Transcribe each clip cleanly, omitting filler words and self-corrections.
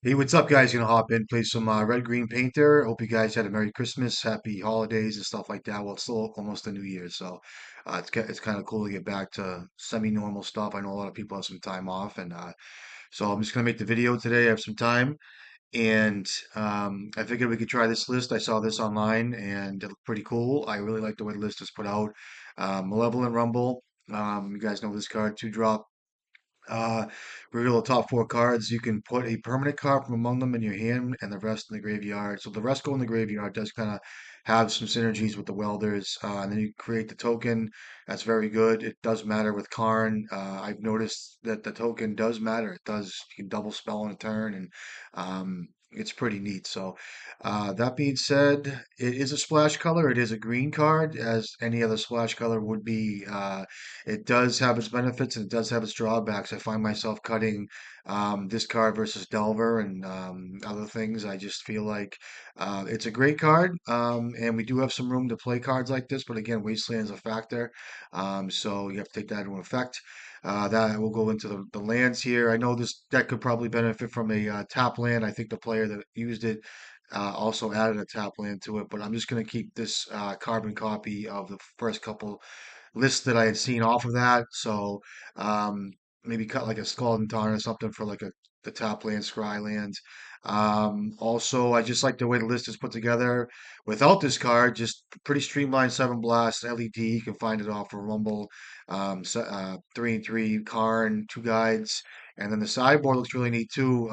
Hey, what's up, guys? Gonna hop in, play some Red Green Painter. Hope you guys had a Merry Christmas, Happy Holidays, and stuff like that. Well, it's still almost the New Year, so it's kind of cool to get back to semi-normal stuff. I know a lot of people have some time off, and so I'm just gonna make the video today. I have some time, and I figured we could try this list. I saw this online, and it looked pretty cool. I really like the way the list is put out. Malevolent Rumble. You guys know this card, 2-drop. Uh, Reveal the top 4 cards. You can put a permanent card from among them in your hand and the rest in the graveyard. So the rest go in the graveyard. Does kind of have some synergies with the welders. And then you create the token. That's very good. It does matter with Karn. I've noticed that the token does matter. It does. You can double spell on a turn, and it's pretty neat. So that being said, it is a splash color. It is a green card, as any other splash color would be. It does have its benefits and it does have its drawbacks. I find myself cutting this card versus Delver and other things. I just feel like it's a great card, and we do have some room to play cards like this. But again, Wasteland is a factor, so you have to take that into effect. That will go into the lands here. I know this deck could probably benefit from a tap land. I think the player that used it also added a tap land to it, but I'm just going to keep this carbon copy of the first couple lists that I had seen off of that. So um, maybe cut like a Scald and Tarn or something for like the top land, Scry land. Also, I just like the way the list is put together. Without this card, just pretty streamlined 7 blast LED. You can find it off of Rumble. 3 and 3 Karn, 2 guides, and then the sideboard looks really neat too.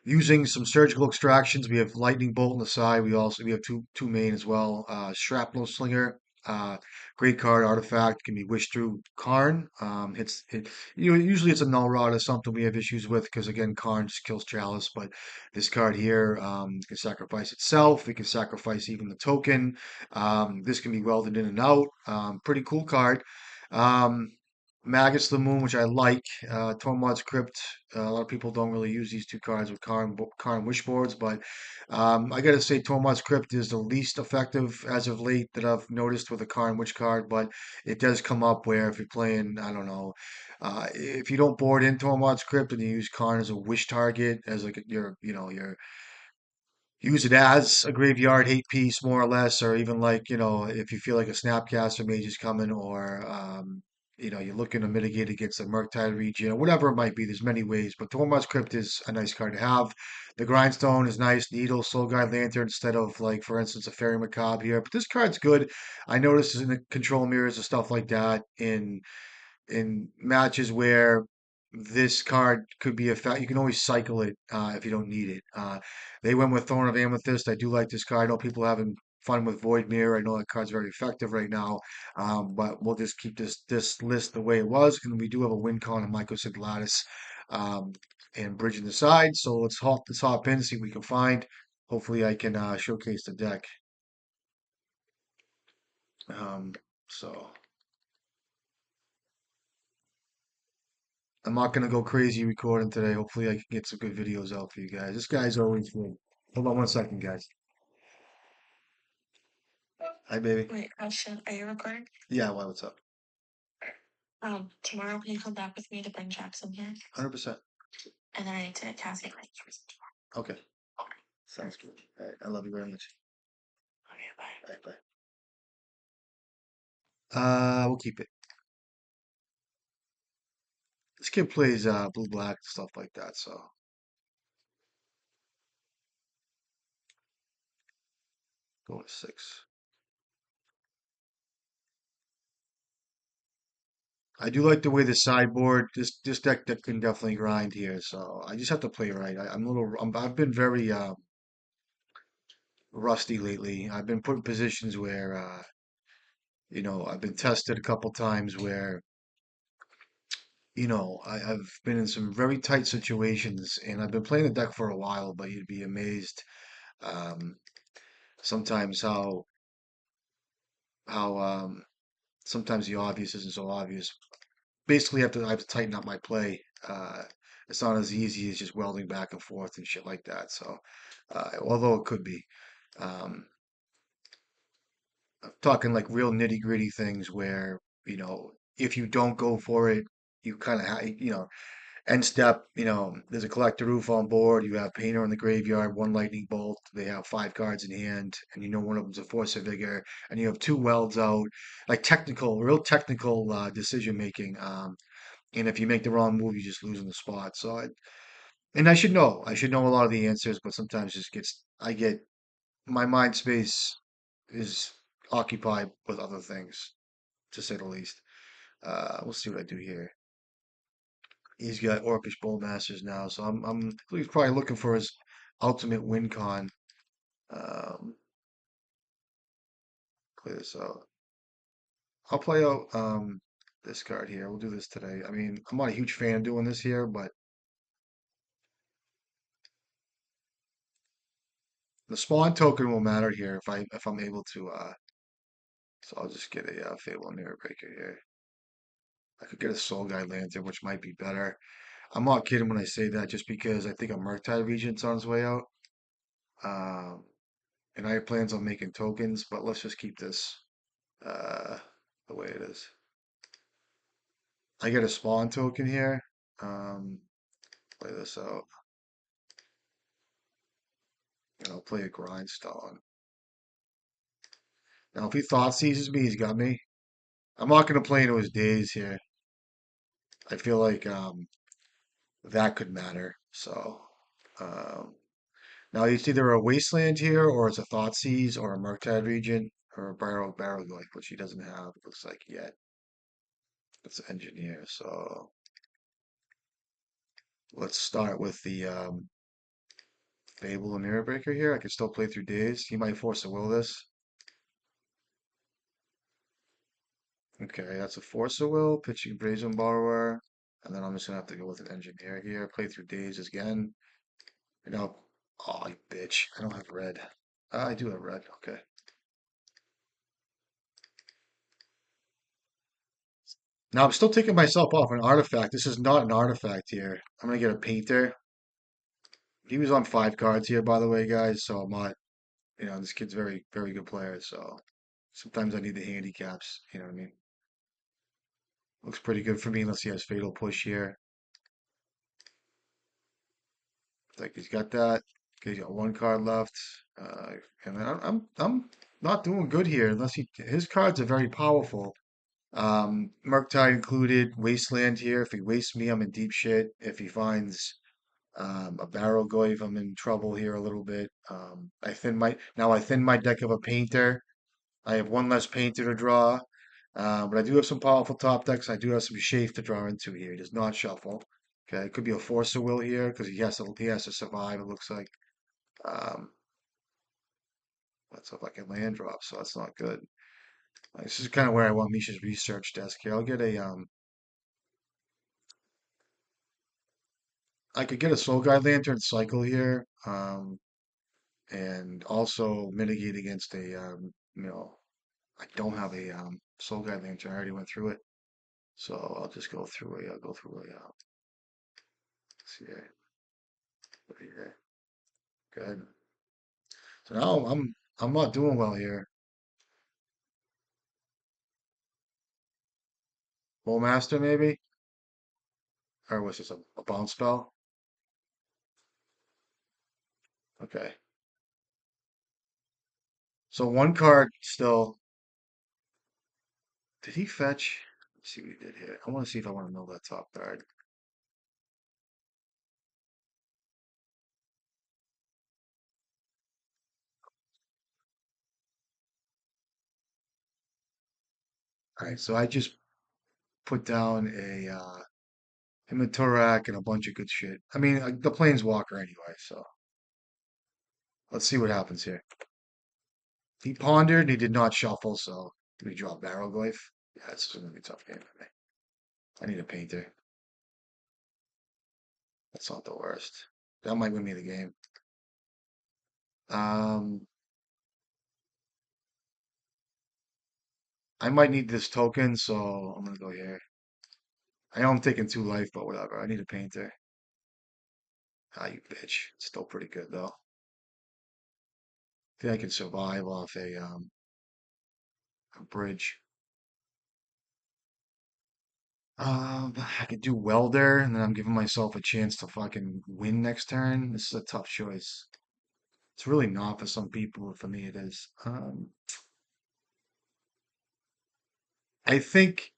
Using some surgical extractions. We have lightning bolt on the side. We have two main as well. Shrapnel slinger. Great card artifact can be wished through Karn. Usually it's a null rod or something we have issues with because again Karn just kills Chalice, but this card here can sacrifice itself. It can sacrifice even the token. This can be welded in and out. Pretty cool card. Um, Magus the Moon, which I like. Tormod's Crypt. A lot of people don't really use these 2 cards with Karn Wishboards, but I gotta say Tormod's Crypt is the least effective as of late that I've noticed with a Karn Wish card, but it does come up where if you're playing, I don't know, if you don't board in Tormod's Crypt and you use Karn as a wish target, as like your use it as a graveyard hate piece more or less, or even like, if you feel like a Snapcaster Mage is coming, or you're looking to mitigate against the Murktide region, or whatever it might be. There's many ways, but Tormod's Crypt is a nice card to have. The Grindstone is nice. Needle, Soul Guide Lantern instead of like, for instance, a Fairy Macabre here. But this card's good. I noticed in the control mirrors and stuff like that in matches where this card could be a fact. You can always cycle it if you don't need it. They went with Thorn of Amethyst. I do like this card. I know people are having fun with Void Mirror. I know that card's very effective right now, but we'll just keep this list the way it was. And we do have a win con and Mycosynth Lattice um, and Bridge in the side. So let's hop in, see what we can find. Hopefully, I can showcase the deck. So. I'm not gonna go crazy recording today. Hopefully, I can get some good videos out for you guys. This guy's always good. Hold on 1 second, guys. Hi, baby. Wait, question. Are you recording? Yeah, why? What's up? Tomorrow can you come back with me to bring Jackson here? 100%. And then I need to cast it. Okay, sounds good. All right, I love you very much. Okay, bye. All right, bye. We'll keep it. This kid plays blue black stuff like that, so go to 6. I do like the way the sideboard. This deck that can definitely grind here, so I just have to play right. I've been very rusty lately. I've been put in positions where I've been tested a couple times where, I've been in some very tight situations and I've been playing the deck for a while, but you'd be amazed um, sometimes how sometimes the obvious isn't so obvious. Basically, I have to tighten up my play. It's not as easy as just welding back and forth and shit like that. So, although it could be, um, I'm talking like real nitty gritty things where, if you don't go for it, you kind of, end step, there's a collector roof on board. You have Painter in the graveyard, one lightning bolt. They have 5 cards in hand, and one of them's a force of vigor, and you have 2 welds out. Like real technical decision making. And if you make the wrong move, you just lose on the spot. And I should know a lot of the answers, but sometimes I get my mind space is occupied with other things, to say the least. We'll see what I do here. He's got Orcish Bowmasters now, so he's probably looking for his ultimate win con. Um, Clear this out. I'll play out this card here. We'll do this today. I mean, I'm not a huge fan of doing this here, but the spawn token will matter here if I'm able to. So I'll just get a Fable Mirror Breaker here. I could get a Soul Guide Lantern, which might be better. I'm not kidding when I say that, just because I think a Murktide Regent's on his way out. Um, and I have plans on making tokens, but let's just keep this uh, the way it is. I get a spawn token here. Um, Play this out. And I'll play a Grindstone. Now, if he thought seizes me, he's got me. I'm not going to play into his days here. I feel like that could matter. So, um, now it's either a Wasteland here, or it's a Thoughtseize, or a Murktide Regent, or a Barrow like, which he doesn't have, it looks like, yet. It's Engineer. So let's start with the Fable and Mirror Breaker here. I can still play through days. He might force a will this. Okay, that's a Force of Will, pitching Brazen Borrower, and then I'm just gonna have to go with an Engineer here. Play through days again. You know, oh, you bitch! I don't have red. I do have red. Okay. Now I'm still taking myself off an artifact. This is not an artifact here. I'm gonna get a Painter. He was on 5 cards here, by the way, guys. So I'm not. This kid's very, very good player. So sometimes I need the handicaps. You know what I mean? Looks pretty good for me, unless he has Fatal Push here. Like he's got that. Okay, he's got 1 card left. And then I'm not doing good here unless his cards are very powerful. Murktide included, Wasteland here. If he wastes me, I'm in deep shit. If he finds a Barrel Goyf, I'm in trouble here a little bit. I thin my deck of a Painter. I have one less Painter to draw. But I do have some powerful top decks. I do have some Shafe to draw into here. He does not shuffle. Okay, it could be a Force of Will here because he has to survive. It looks like. Um, let's hope I can land drop, so that's not good. This is kind of where I want Misha's research desk here. I could get a Soul Guide Lantern cycle here, and also mitigate against I don't have a Soul Guide Lantern. I already went through it, so I'll just let's see here, right here. Good. So now I'm not doing well here. Bowmaster maybe, or was this a bounce spell? Okay. So 1 card still. Did he fetch? Let's see what he did here. I want to see if I want to know that top card. All right, so I just put down a Imatorak and a bunch of good shit. I mean, the Planeswalker anyway. So let's see what happens here. He pondered and he did not shuffle. So did he draw Barrelglyph? Yeah, it's gonna be a tough game for me. I need a Painter. That's not the worst. That might win me the game. Um, I might need this token, so I'm gonna go here. I know I'm taking 2 life, but whatever. I need a Painter. Ah, you bitch. It's still pretty good though. I think I can survive off a bridge. I could do welder, and then I'm giving myself a chance to fucking win next turn. This is a tough choice. It's really not for some people, but for me it is. I think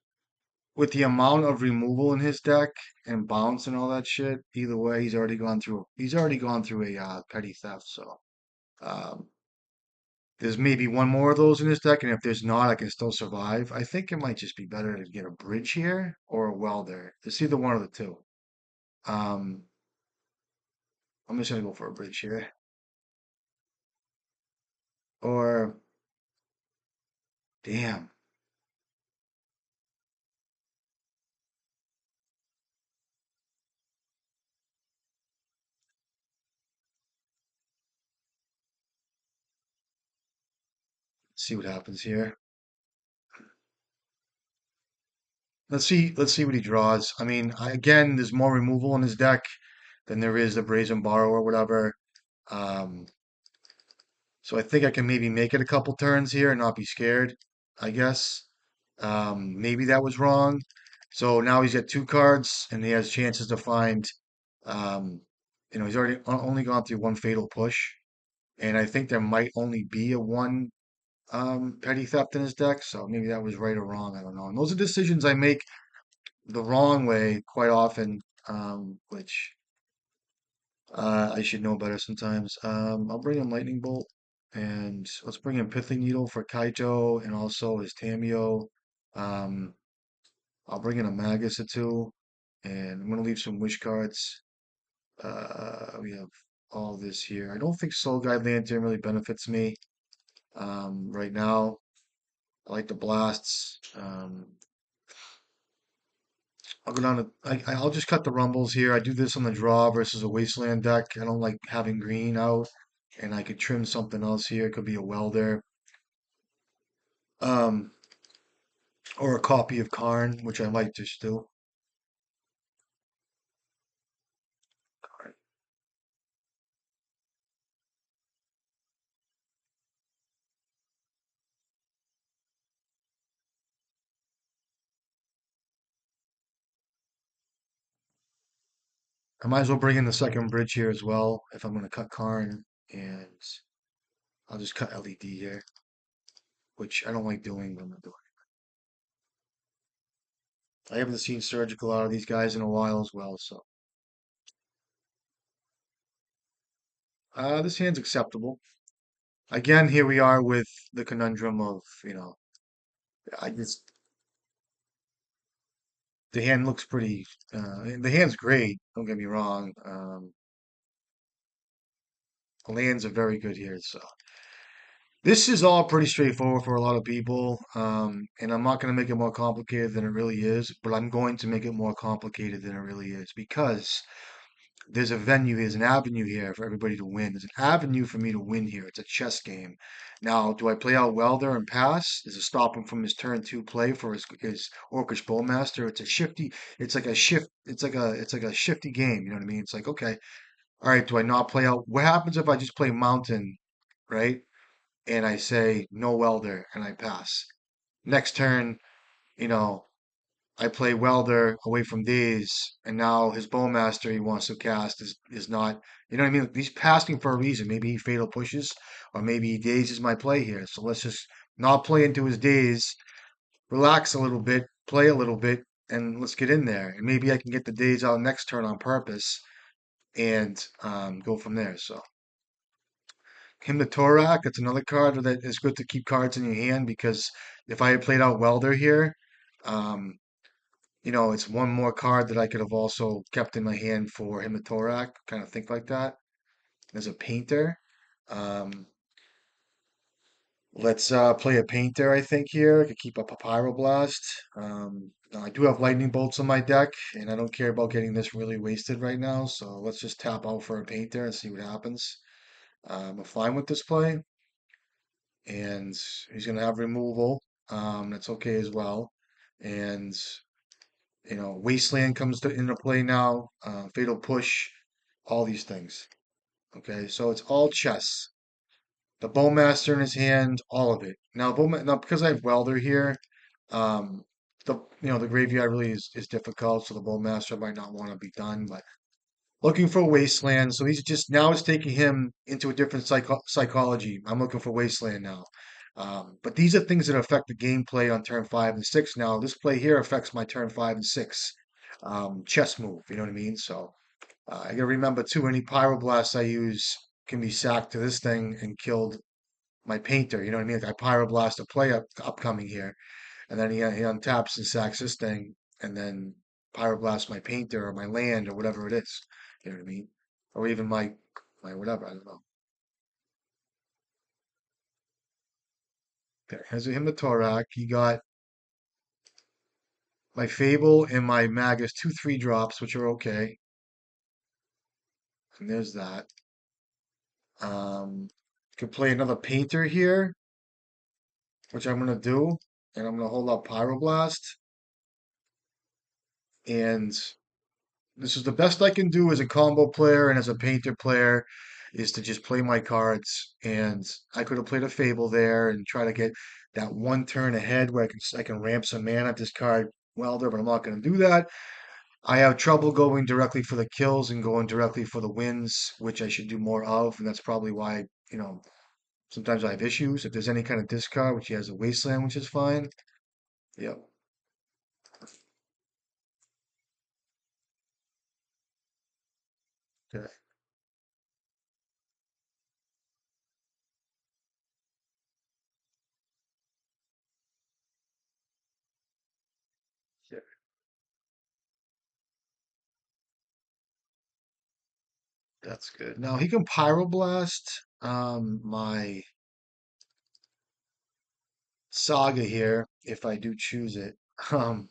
with the amount of removal in his deck and bounce and all that shit, either way, he's already gone through a petty theft. So um, there's maybe one more of those in his deck, and if there's not, I can still survive. I think it might just be better to get a bridge here or a welder. It's either one of the two. Um, I'm just gonna go for a bridge here, or damn, see what happens here. Let's see what he draws. I mean, again, there's more removal in his deck than there is the Brazen Borrow or whatever. Um, so I think I can maybe make it a couple turns here and not be scared, I guess. Maybe that was wrong. So now he's got two cards and he has chances to find, um, he's already only gone through one fatal push. And I think there might only be a one petty theft in his deck. So maybe that was right or wrong. I don't know. And those are decisions I make the wrong way quite often, which I should know better sometimes. I'll bring in Lightning Bolt, and let's bring in Pithing Needle for Kaito and also his Tamio. Um, I'll bring in a Magus or two, and I'm gonna leave some wish cards. We have all this here. I don't think Soul Guide Lantern really benefits me right now. I like the blasts. I'll go down to. I'll just cut the rumbles here. I do this on the draw versus a wasteland deck. I don't like having green out, and I could trim something else here. It could be a welder, um, or a copy of Karn, which I might just do. I might as well bring in the second bridge here as well if I'm going to cut Karn, and I'll just cut LED here, which I don't like doing, but I'm gonna do it. I haven't seen surgical out of these guys in a while as well, so this hand's acceptable. Again, here we are with the conundrum of, I just the hand looks pretty. The hand's great. Don't get me wrong. The lands are very good here. So this is all pretty straightforward for a lot of people. And I'm not going to make it more complicated than it really is, but I'm going to make it more complicated than it really is because there's a venue, there's an avenue here for everybody to win. There's an avenue for me to win here. It's a chess game. Now, do I play out Welder and pass? Does it stop him from his turn two play for his Orcish Bowmaster? It's a shifty, it's like a shift, it's like a shifty game, you know what I mean? It's like, okay, all right, do I not play out? What happens if I just play Mountain, right? And I say no Welder and I pass. Next turn, you know, I play Welder away from Daze, and now his Bowmaster he wants to cast is not, you know what I mean? He's passing for a reason. Maybe he fatal pushes, or maybe he dazes my play here. So let's just not play into his daze, relax a little bit, play a little bit, and let's get in there. And maybe I can get the daze out next turn on purpose and go from there. So him the Torak, it's another card that is good to keep cards in your hand because if I had played out Welder here, um, it's one more card that I could have also kept in my hand for Himatorak, kind of think like that. As a painter. Um, let's play a painter, I think, here. I could keep a Pyroblast. Now I do have lightning bolts on my deck, and I don't care about getting this really wasted right now, so let's just tap out for a painter and see what happens. I'm fine with this play, and he's going to have removal. That's okay as well. And Wasteland comes into play now, Fatal Push, all these things. Okay, so it's all chess. The Bowmaster in his hand, all of it. Now, because I have Welder here, um, the graveyard really is difficult, so the bowmaster might not want to be done. But looking for wasteland, so he's just now it's taking him into a different psychology. I'm looking for wasteland now. But these are things that affect the gameplay on turn 5 and 6. Now this play here affects my turn 5 and 6 chess move. You know what I mean? So I gotta remember too. Any pyroblasts I use can be sacked to this thing and killed my painter. You know what I mean? Like I pyroblast a play upcoming here, and then he untaps and sacks this thing, and then pyroblast my painter or my land or whatever it is. You know what I mean? Or even my whatever. I don't know. Okay, has a Himatorak. He got my Fable and my Magus, 2/3 drops, which are okay. And there's that. Could play another painter here, which I'm gonna do, and I'm gonna hold up Pyroblast. And this is the best I can do as a combo player and as a painter player is to just play my cards. And I could have played a Fable there and try to get that one turn ahead where I can ramp some mana, discard Welder, but I'm not going to do that. I have trouble going directly for the kills and going directly for the wins, which I should do more of, and that's probably why, sometimes I have issues. If there's any kind of discard, which he has a Wasteland, which is fine. Yep. Okay. Yeah, that's good. Now he can Pyroblast my Saga here if I do choose it. Um,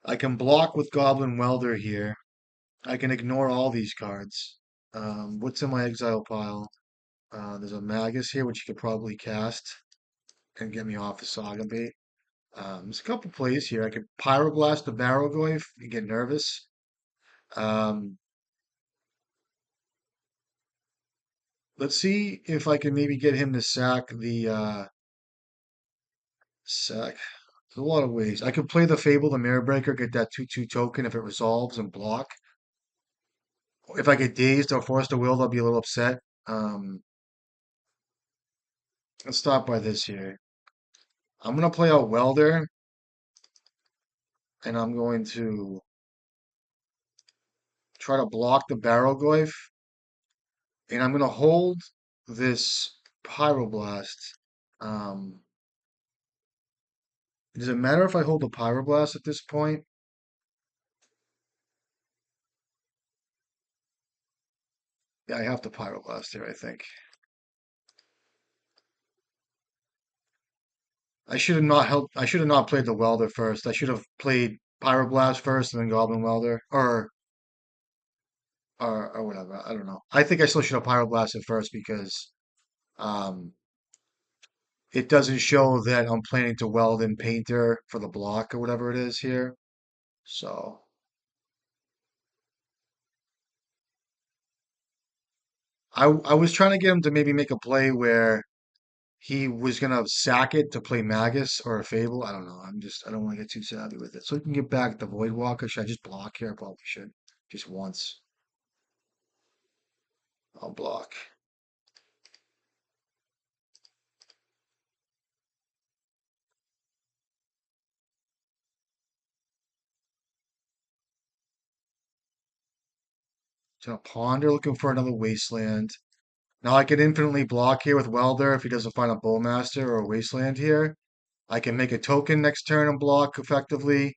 I can block with Goblin Welder here. I can ignore all these cards. What's in my exile pile? There's a Magus here, which you could probably cast and get me off the Saga bait. There's a couple plays here. I could Pyroblast the Barrowgoyf and get nervous. Um, let's see if I can maybe get him to sack the sack. There's a lot of ways. I could play the Fable, the Mirror Breaker, get that 2/2 token if it resolves and block. If I get dazed or forced to will, I'll be a little upset. Um, let's stop by this here. I'm gonna play out Welder, and I'm going to try to block the Barrowgoyf, and I'm gonna hold this Pyroblast. Um, does it matter if I hold the Pyroblast at this point? Yeah, I have to Pyroblast here, I think. I should have not played the Welder first. I should have played Pyroblast first and then Goblin Welder. Or whatever. I don't know. I think I still should have Pyroblasted first because um, it doesn't show that I'm planning to weld in painter for the block or whatever it is here. So I was trying to get him to maybe make a play where he was gonna sack it to play Magus or a Fable. I don't know. I don't want to get too savvy with it. So we can get back the Void Walker. Should I just block here? I probably should. Just once. I'll block. So Ponder looking for another Wasteland. Now I can infinitely block here with Welder if he doesn't find a Bowmaster or a Wasteland here. I can make a token next turn and block effectively.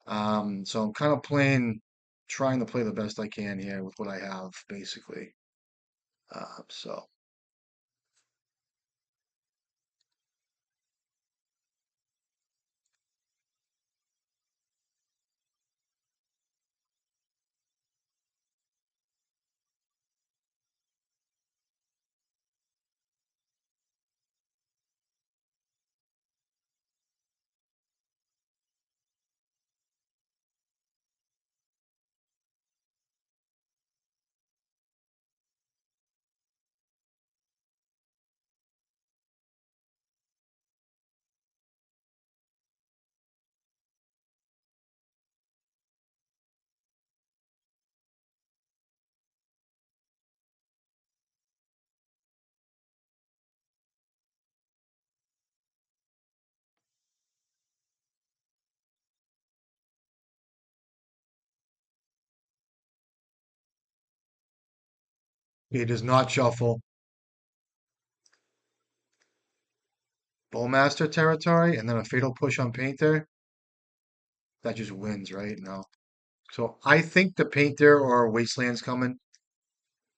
So I'm kind of trying to play the best I can here with what I have, basically. So He does not shuffle. Bowmaster territory, and then a fatal push on Painter. That just wins, right? No. So I think the Painter or Wasteland's coming.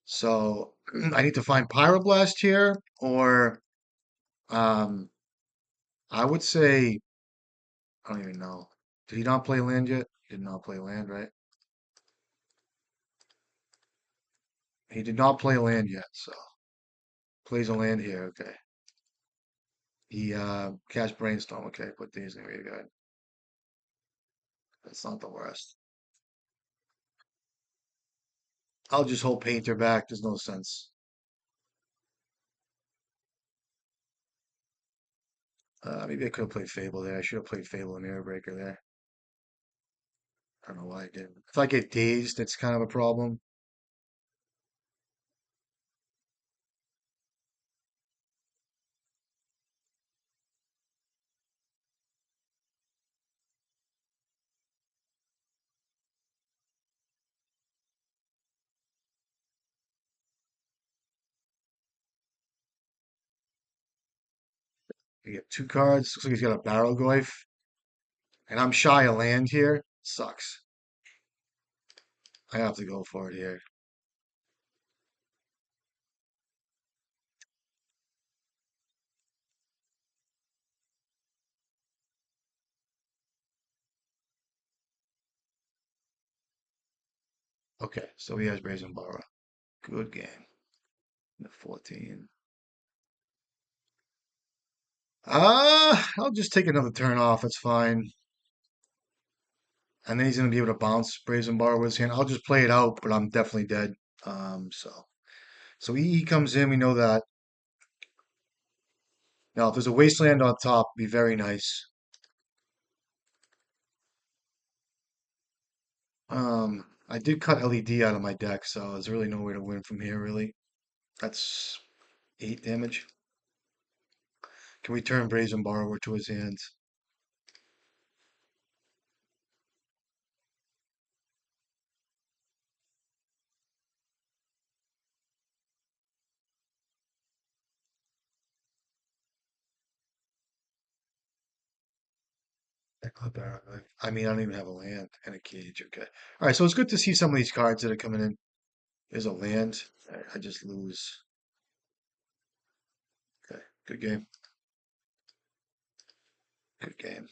So I need to find Pyroblast here, or um, I would say I don't even know. Did he not play land yet? He did not play land, right? He did not play land yet, so plays a land here. Okay. He cast Brainstorm. Okay, put these in here. Good. That's not the worst. I'll just hold Painter back. There's no sense. Maybe I could have played Fable there. I should have played Fable and Mirror Breaker there. I don't know why I didn't. If I get dazed, it's kind of a problem. You get two cards. Looks like he's got a Barrel Goyf. And I'm shy of land here. Sucks. I have to go for it here. Okay, so he has Brazen Borrow. Good game. The 14. I'll just take another turn off. It's fine. And then he's gonna be able to bounce Brazen Bar with his hand. I'll just play it out, but I'm definitely dead. So he comes in. We know that. Now, if there's a Wasteland on top, it'd be very nice. I did cut LED out of my deck, so there's really no way to win from here, really. That's 8 damage. Can we turn Brazen Borrower to his hands? I mean, I don't even have a land and a cage. Okay. All right, so it's good to see some of these cards that are coming in. There's a land. All right, I just lose. Okay, good game. Good game.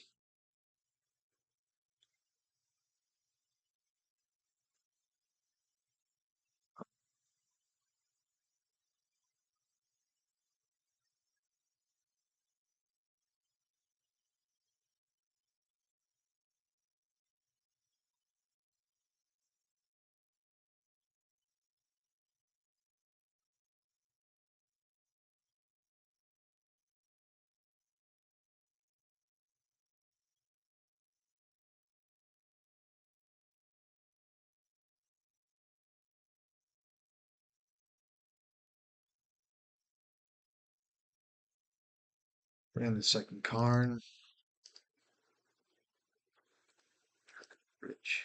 And the second Karn. Bridge.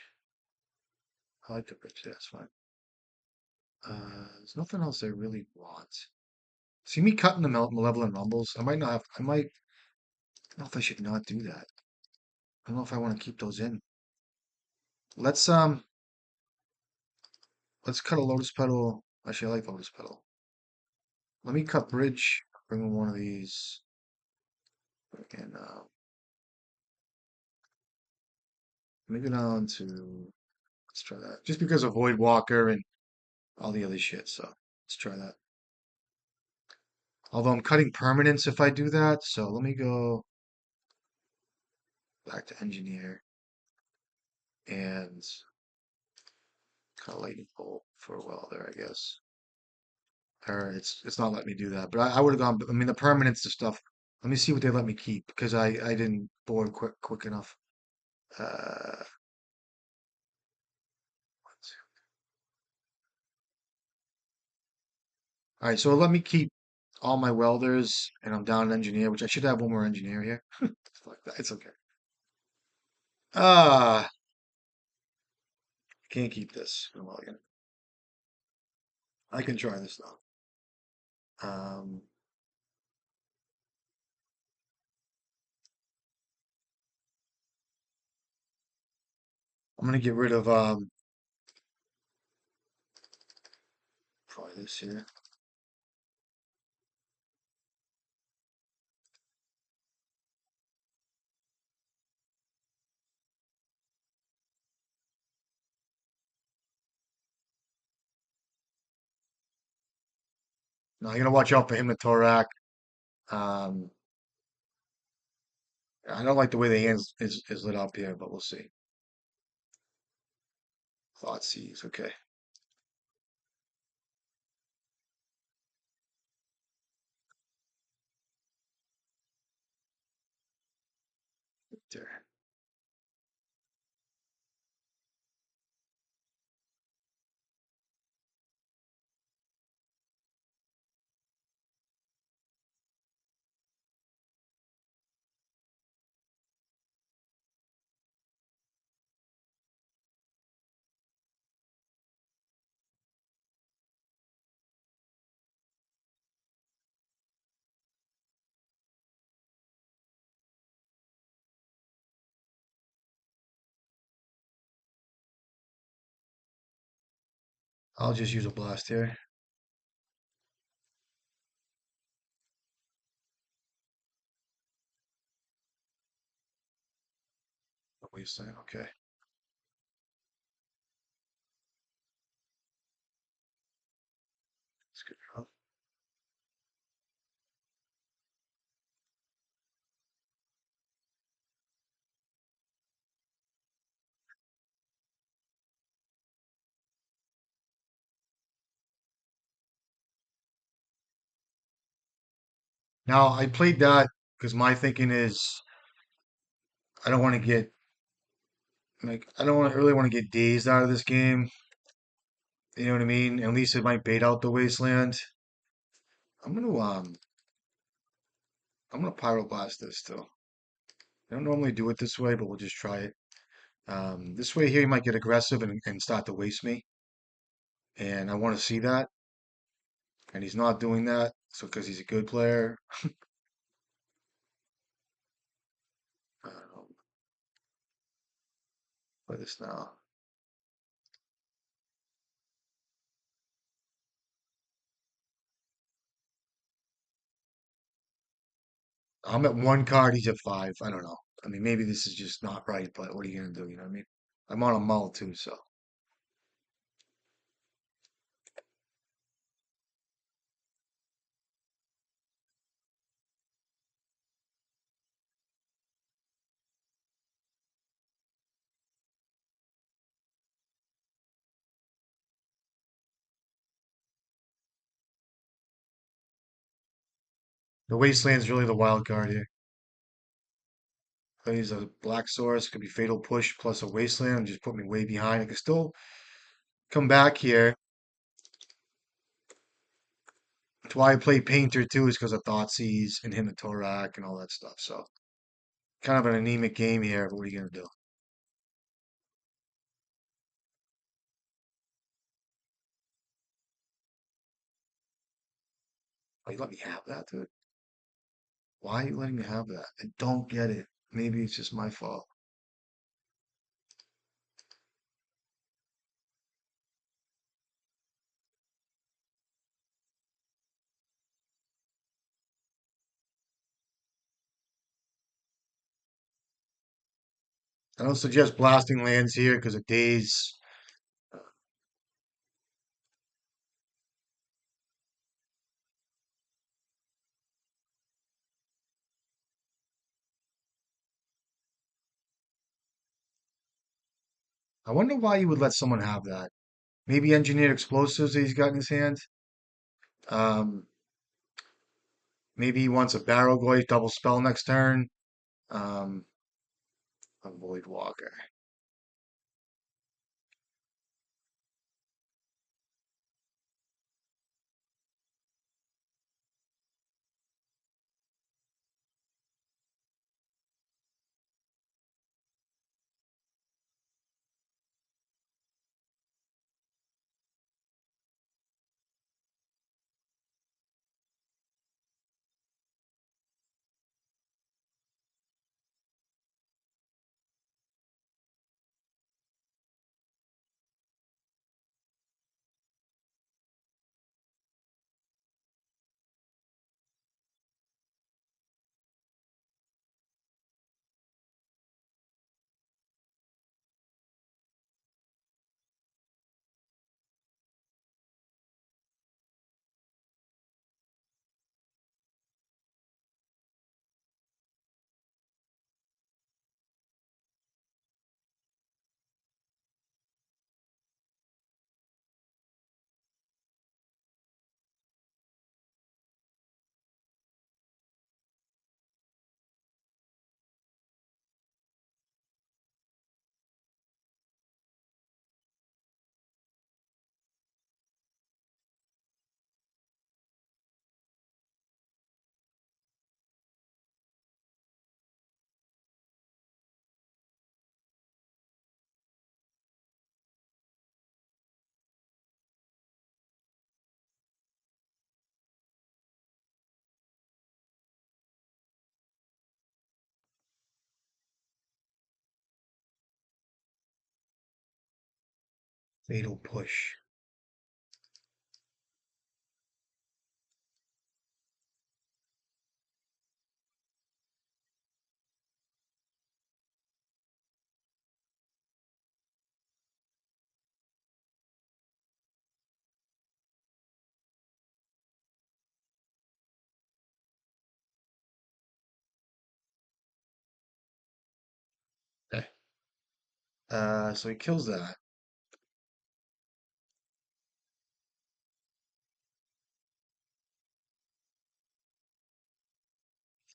I like the bridge. That's fine. There's nothing else I really want. See me cutting the Malevolent Rumbles? I might not have. I don't know if I should not do that. I don't know if I want to keep those in. Let's um. Let's cut a Lotus Petal. Actually, I like Lotus Petal. Let me cut bridge. Bring in one of these. And let me go down to. Let's try that. Just because of Void Walker and all the other shit. So let's try that. Although I'm cutting permanents if I do that. So let me go back to engineer and cut a lightning bolt for a while there, I guess. Or it's not letting me do that. But I would have gone. I mean, the permanents and stuff. Let me see what they let me keep because I didn't board quick enough. Uh, all right, so let me keep all my welders, and I'm down an engineer, which I should have one more engineer here. Fuck that. It's okay. Ah, can't keep this. Oh, well, again. I can try this now. Um, I'm gonna get rid of try this here. Now you gotta watch out for him to Torak. Um, I don't like the way the hands is lit up here, but we'll see. Thought sees, okay. There. I'll just use a blast here. Wasteland, okay. That's good enough. Now I played that because my thinking is I don't want to get I don't really want to get dazed out of this game. You know what I mean? At least it might bait out the wasteland. I'm gonna um I'm gonna pyroblast this too. I don't normally do it this way, but we'll just try it. This way here, he might get aggressive and start to waste me, and I want to see that, and he's not doing that. So because he's a good player, um, play this now. I'm at one card, he's at five. I don't know. I mean, maybe this is just not right, but what are you gonna do? You know what I mean? I'm on a mull too, so the wasteland's really the wild card here. Plays a black source, could be fatal push plus a wasteland, and just put me way behind. I can still come back here. That's why I play Painter too, is because of Thoughtseize and Himatorak and all that stuff. So kind of an anemic game here, but what are you gonna do? Oh, you let me have that, dude. Why are you letting me have that? I don't get it. Maybe it's just my fault. I don't suggest blasting lands here because of days. I wonder why you would let someone have that. Maybe engineered explosives that he's got in his hand. Um, Maybe he wants a barrel goy double spell next turn. Um, Avoid Walker. Fatal push. Okay. So he kills that.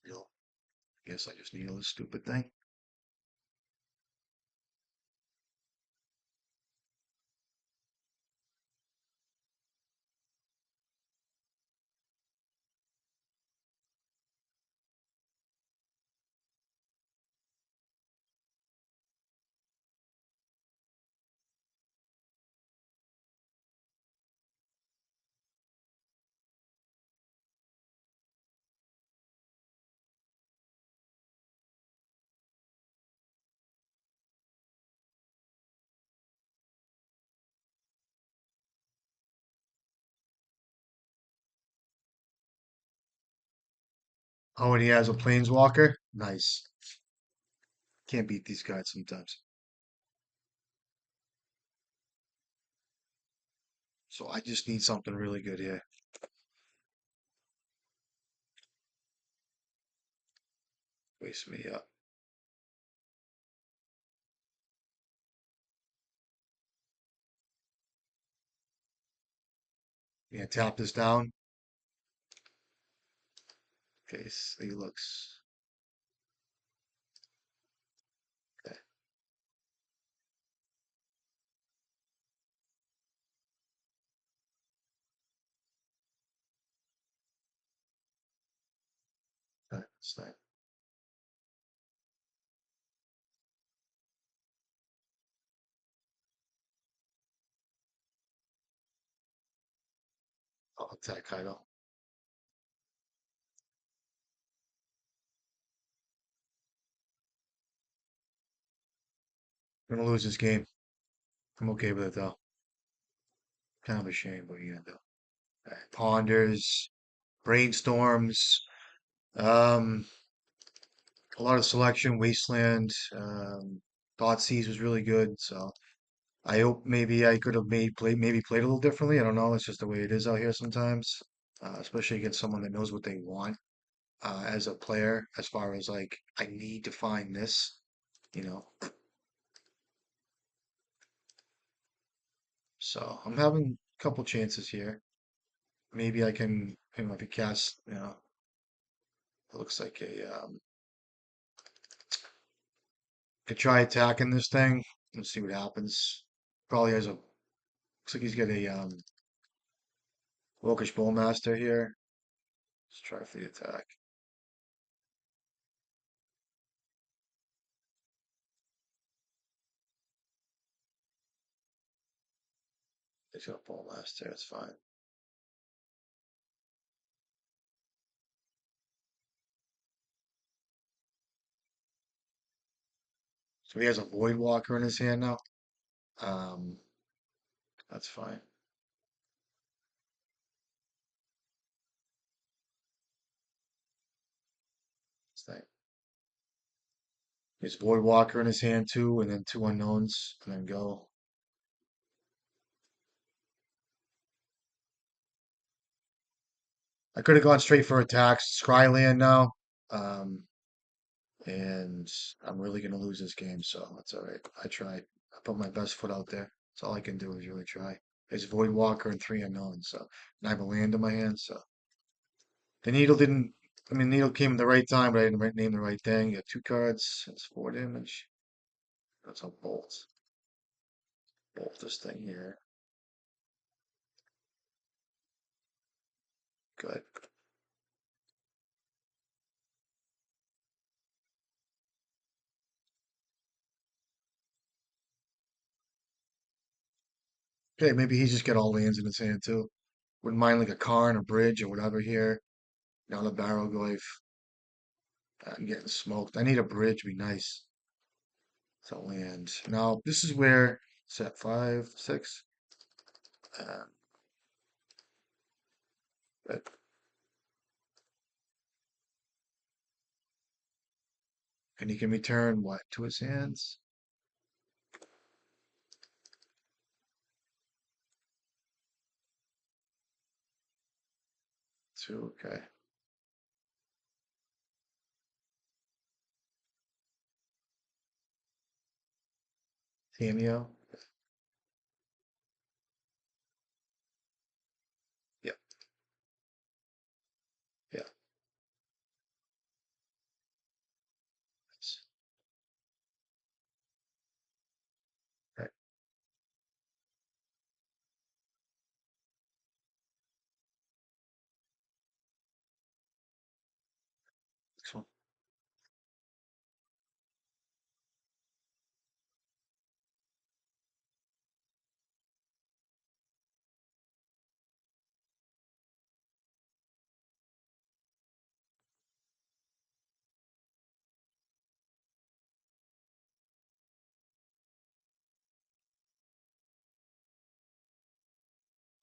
Heal. Guess I just needle this stupid thing. Oh, and he has a planeswalker. Nice. Can't beat these guys sometimes. So I just need something really good here. Waste me up. Yeah, tap this down. Okay, so he looks. Okay, that's that. I'll attack Kaido. I'm gonna lose this game. I'm okay with it though. Kind of a shame, but yeah, though. Ponders, brainstorms, um, a lot of selection. Wasteland, Thoughtseize was really good. So I hope maybe I could have maybe played a little differently. I don't know. It's just the way it is out here sometimes, especially against someone that knows what they want as a player. As far as like, I need to find this, you know. So I'm having a couple chances here. Maybe I can, if you cast, it looks like could try attacking this thing and see what happens. Probably has a, looks like he's got a Wolkish Bowmaster here. Let's try for the attack. He's got a Bowmaster, it's fine. So he has a Void Walker in his hand now. Um, that's fine. Let's He has Void Walker in his hand too, and then two unknowns, and then go. I could have gone straight for attacks. Scryland now. Um, and I'm really gonna lose this game, so that's all right. I tried. I put my best foot out there. That's all I can do is really try. It's Void Walker and three unknowns, so and I have a land in my hand, so the needle didn't. I mean, needle came at the right time, but I didn't name the right thing. You got two cards. It's 4 damage. That's a bolt. Bolt this thing here. Good. Okay, maybe he's just got all lands in his hand too. Wouldn't mind like a Karn, a bridge, or whatever here. Not a Barrowglyph. I'm getting smoked. I need a bridge. Be nice. So land. Now this is where set 5, 6. Uh, but- and he can return what to his hands? Two, okay. Cameo. Yep. Yeah. Nice. Right. Excellent.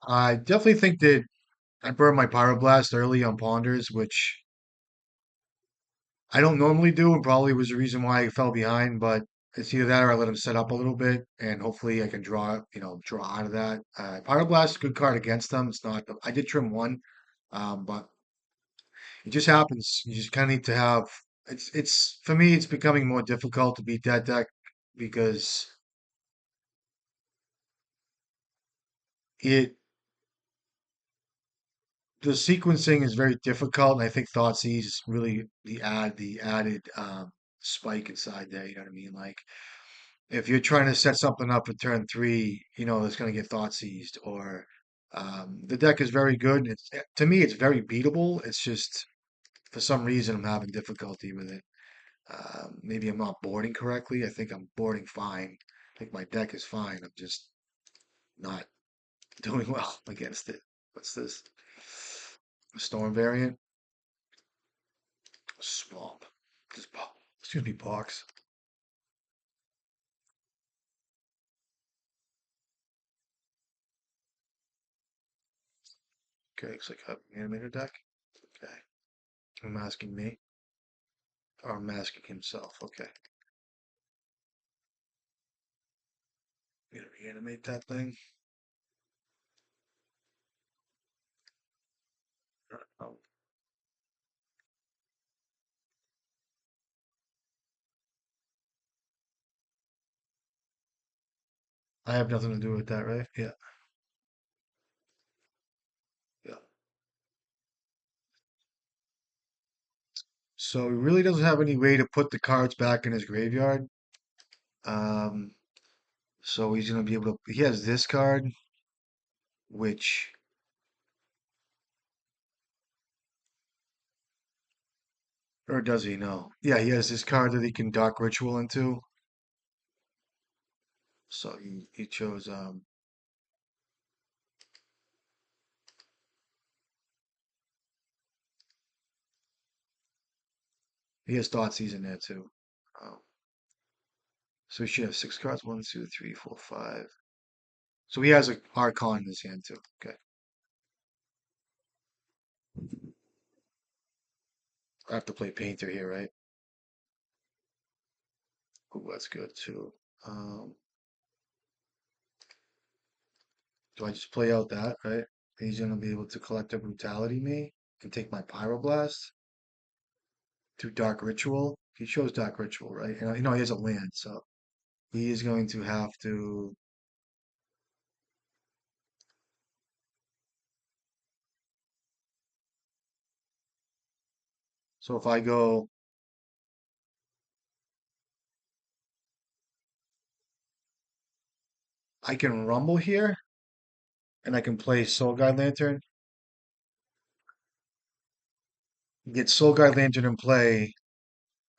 I definitely think that I burned my Pyroblast early on Ponders, which I don't normally do, and probably was the reason why I fell behind. But it's either that or I let him set up a little bit, and hopefully I can draw out of that. Pyroblast is a good card against them. It's not. I did trim one, but it just happens. You just kind of need to have. It's for me. It's becoming more difficult to beat that deck because it the sequencing is very difficult, and I think Thoughtseized is really the added spike inside there. You know what I mean? Like if you're trying to set something up for turn three, it's going to get Thoughtseized. Or the deck is very good. To me, it's very beatable. It's just for some reason I'm having difficulty with it. Maybe I'm not boarding correctly. I think I'm boarding fine. I think my deck is fine. I'm just not doing well against it. What's this? Storm variant? Swamp. Just excuse me, box. Okay, looks like a Reanimator deck. Okay. I'm asking me. Or I'm asking himself. Okay. Gonna reanimate that thing. Oh, I have nothing to do with that, right? Yeah. Yeah. So he really doesn't have any way to put the cards back in his graveyard. Um, so he's gonna be able to. He has this card, which, or does he know? Yeah, he has this card that he can dock ritual into. So he chose. He has Thoughtseize in there too. Oh, so he should have six cards. One, two, three, four, five. So he has a Archon in his hand too. Okay, I have to play Painter here, right? Oh, that's good too. Um, do I just play out that, right? He's gonna be able to collect a Brutality me and take my Pyroblast to Dark Ritual. He chose Dark Ritual, right? And he has a land, so he is going to have to. So if I go, I can Rumble here, and I can play Soul Guide Lantern, get Soul Guide Lantern in play,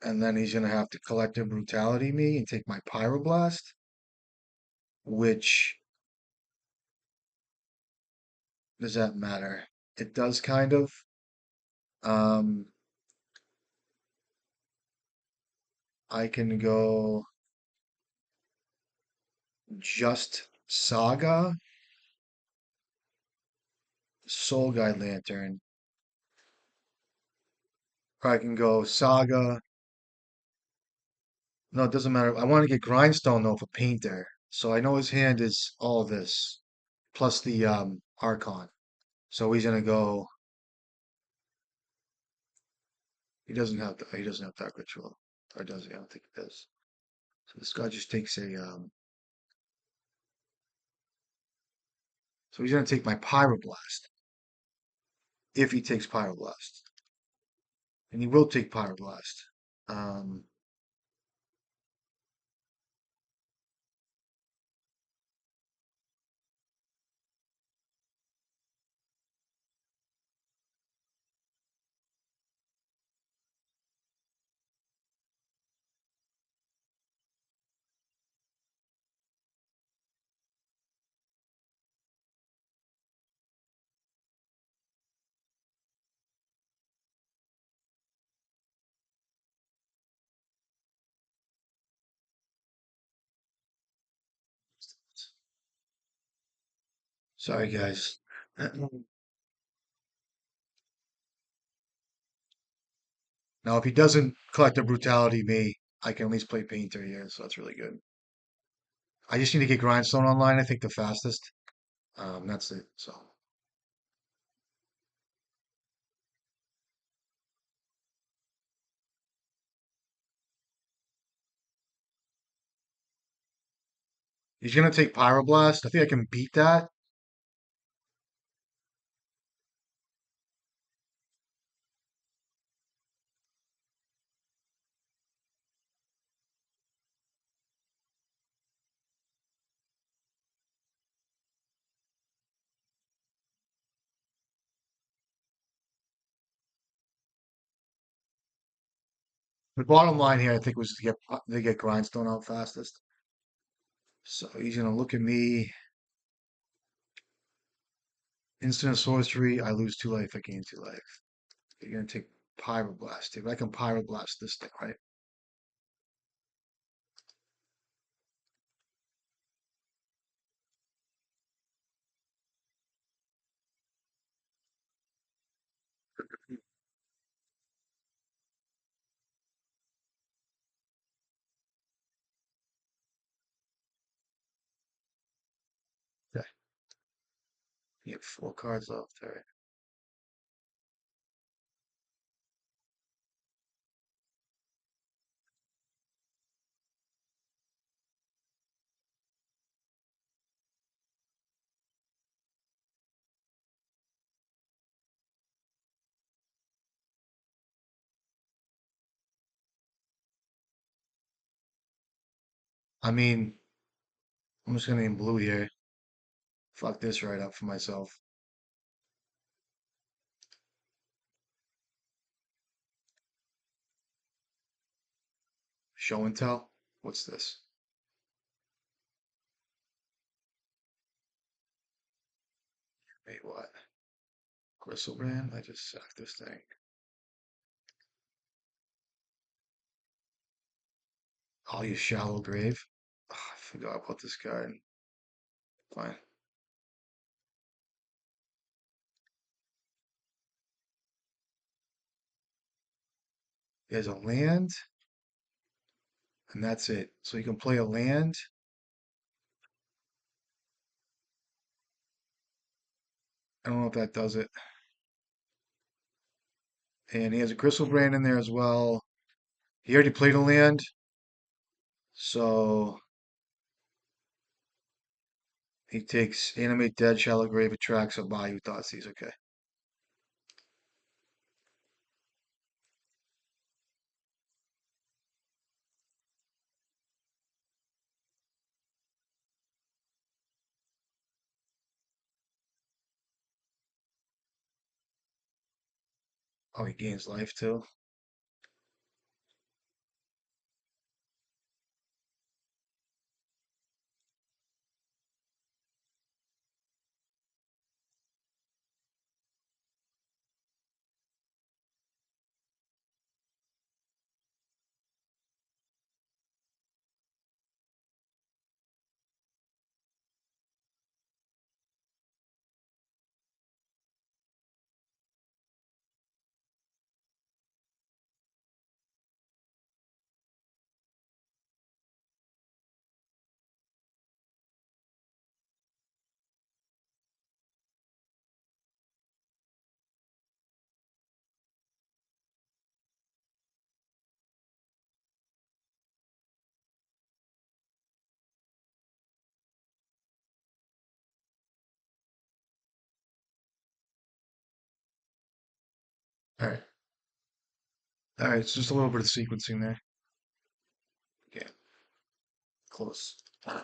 and then he's gonna have to collect a Brutality me and take my Pyroblast, which does that matter? It does kind of. Um, I can go just Saga Soul Guide Lantern. Or I can go Saga. No, it doesn't matter. I want to get Grindstone though for Painter. So I know his hand is all this plus the Archon. So he's gonna go. He doesn't have Dark Ritual, or does he? I don't think he does. So this guy just takes a. So he's gonna take my Pyroblast if he takes Pyroblast, and he will take Pyroblast. Um, Sorry guys. Now if he doesn't collect the Brutality me, I can at least play Painter here, so that's really good. I just need to get Grindstone online. I think the fastest. That's it. So he's gonna take Pyroblast. I think I can beat that. The bottom line here, I think, was to get Grindstone out fastest. So he's gonna look at me. Instant sorcery. I lose 2 life. I gain 2 life. You're gonna take Pyroblast. If I can Pyroblast this thing, right? Okay. You have 4 cards left. All right. I mean, I'm just gonna name blue here. Fuck this right up for myself. Show and tell. What's this? Wait, what? Gristlebrand? I just sacked this thing. Oh, you shallow grave. Oh, I forgot about this guy. Fine. He has a land, and that's it. So you can play a land. I don't know if that does it. And he has a Gristlebrand in there as well. He already played a land, so he takes Animate Dead, Shallow Grave, attracts a Bayou Thoughtseize. Okay. Oh, he gains life too. All right. All right. It's just a little bit of sequencing there. Okay. Close. Uh,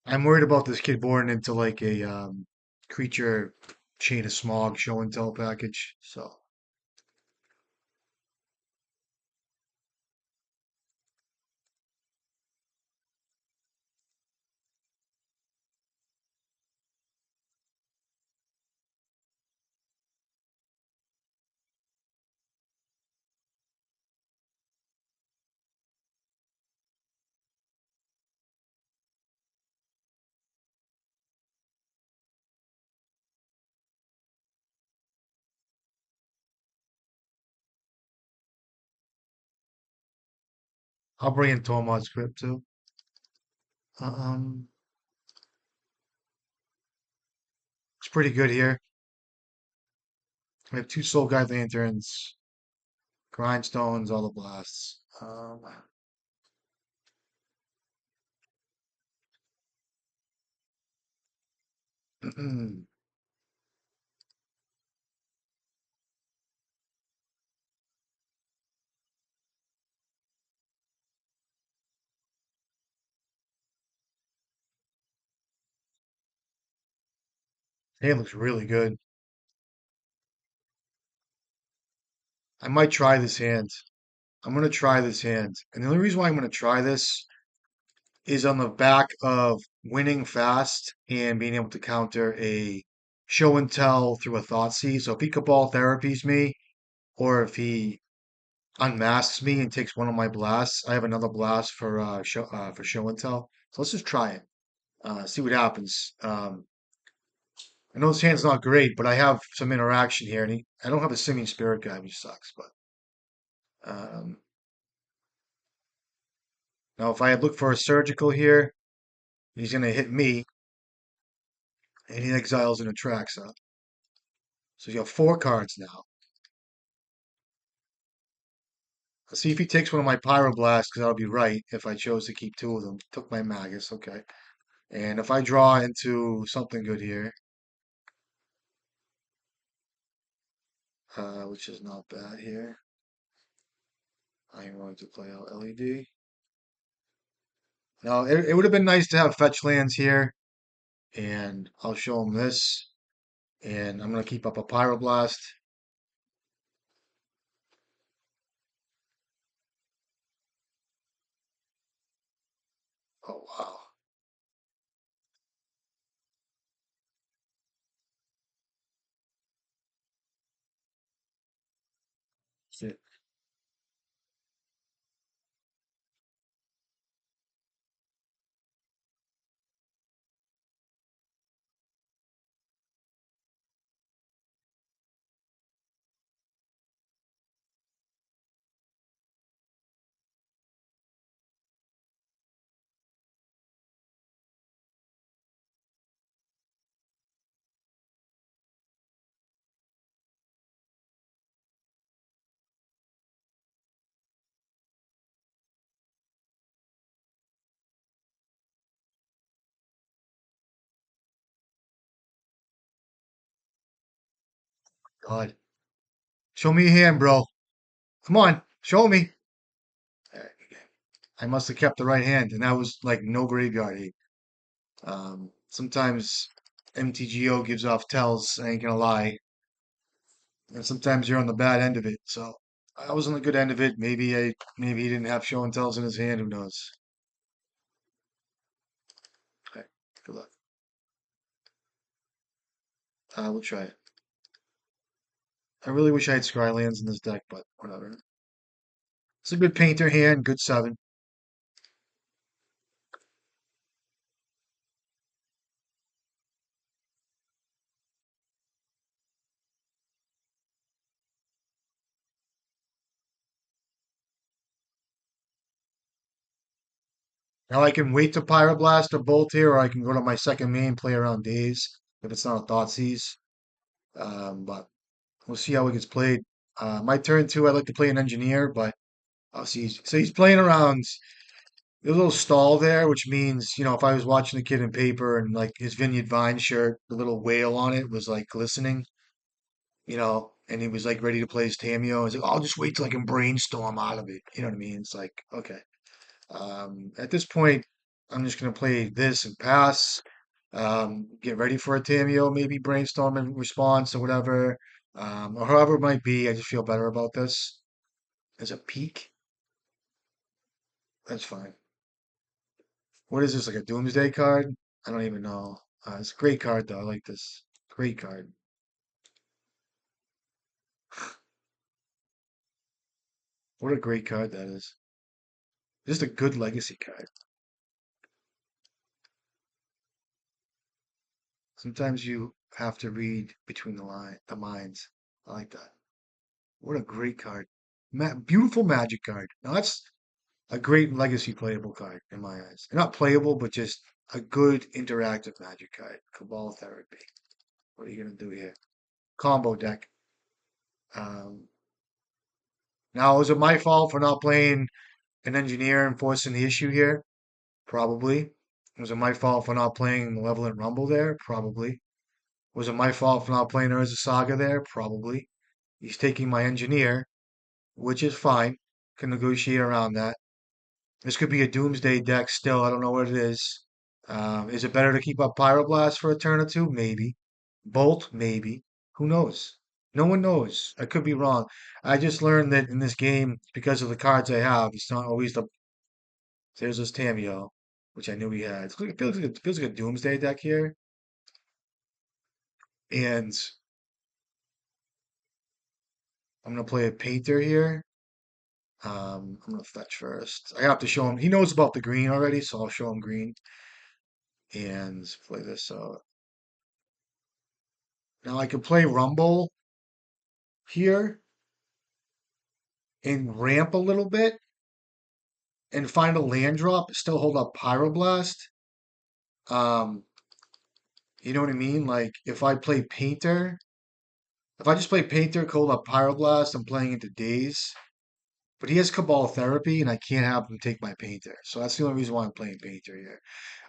I'm worried about this kid born into like a creature chain of smog show and tell package. So I'll bring in Tormod's script too. Um, it's pretty good here. We have two Soul Guide Lanterns, Grindstones, all the blasts. It looks really good. I might try this hand. I'm gonna try this hand. And the only reason why I'm gonna try this is on the back of winning fast and being able to counter a show and tell through a thought see. So if he Cabal therapies me, or if he unmasks me and takes one of my blasts, I have another blast for show and tell. So let's just try it. See what happens. I know this hand's not great, but I have some interaction here, and I don't have a singing spirit guy, which sucks. But um, now if I had looked for a surgical here, he's gonna hit me, and he exiles and attracts up. So you have four cards now. Let's see if he takes one of my Pyroblasts, because that'll be right if I chose to keep two of them. Took my Magus, okay. And if I draw into something good here, which is not bad here, I am going to play out LED. Now, it would have been nice to have fetch lands here, and I'll show him this, and I'm going to keep up a Pyroblast. Oh, wow. Shit. God. Show me a hand, bro. Come on, show me. I must have kept the right hand, and that was like no graveyard hate. Sometimes MTGO gives off tells, I ain't gonna lie, and sometimes you're on the bad end of it. So I was on the good end of it. Maybe he didn't have show and tells in his hand. Who knows? Okay, good luck. We'll try it. I really wish I had Scrylands in this deck, but whatever. It's a good painter hand, good seven. Now I can wait to Pyroblast or Bolt here, or I can go to my second main, play around Days if it's not a Thoughtseize. But we'll see how it gets played. My turn too. I like to play an engineer, but I'll see. So he's playing around. There's a little stall there, which means, if I was watching a kid in paper and like his Vineyard Vine shirt, the little whale on it was like glistening, and he was like ready to play his Tamio. He's like, I'll just wait till I can brainstorm out of it. You know what I mean? It's like, okay. At this point, I'm just gonna play this and pass. Get ready for a Tamio, maybe brainstorm in response or whatever, or however it might be. I just feel better about this. As a peak, that's fine. What is this, like a Doomsday card? I don't even know. It's a great card though. I like this. Great card. What a great card that is. Just a good legacy card. Sometimes you have to read between the lines. I like that. What a great card. Beautiful magic card. Now that's a great legacy playable card in my eyes. Not playable, but just a good interactive magic card. Cabal Therapy. What are you gonna do here? Combo deck. Um, Now, is it my fault for not playing an engineer and forcing the issue here? Probably. Was it my fault for not playing Malevolent Rumble there? Probably. Was it my fault for not playing Urza Saga there? Probably. He's taking my engineer, which is fine. Can negotiate around that. This could be a Doomsday deck still. I don't know what it is. Is it better to keep up Pyroblast for a turn or two? Maybe. Bolt? Maybe. Who knows? No one knows. I could be wrong. I just learned that in this game, because of the cards I have, it's not always the. There's this Tamio, which I knew he had. It feels like a Doomsday deck here. And I'm going to play a Painter here. I'm going to fetch first. I have to show him. He knows about the green already, so I'll show him green. And play this out. Now I can play Rumble here and ramp a little bit and find a land drop, still hold up Pyroblast. Um, you know what I mean? Like if I play Painter, if I just play Painter, hold up Pyroblast, I'm playing into Daze. But he has Cabal Therapy, and I can't have him take my Painter. So that's the only reason why I'm playing Painter here.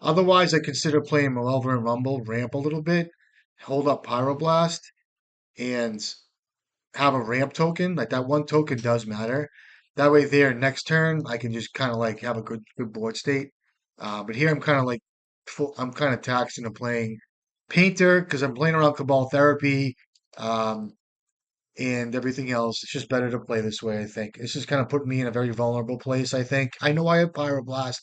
Otherwise, I consider playing Malevolent Rumble, ramp a little bit, hold up Pyroblast, and have a ramp token. Like that one token does matter. That way, there next turn, I can just kind of like have a good board state. But here, I'm kind of like I'm kind of taxed into playing Painter because I'm playing around Cabal Therapy. Um, and everything else. It's just better to play this way, I think. It's just kind of put me in a very vulnerable place, I think. I know I have Pyroblast,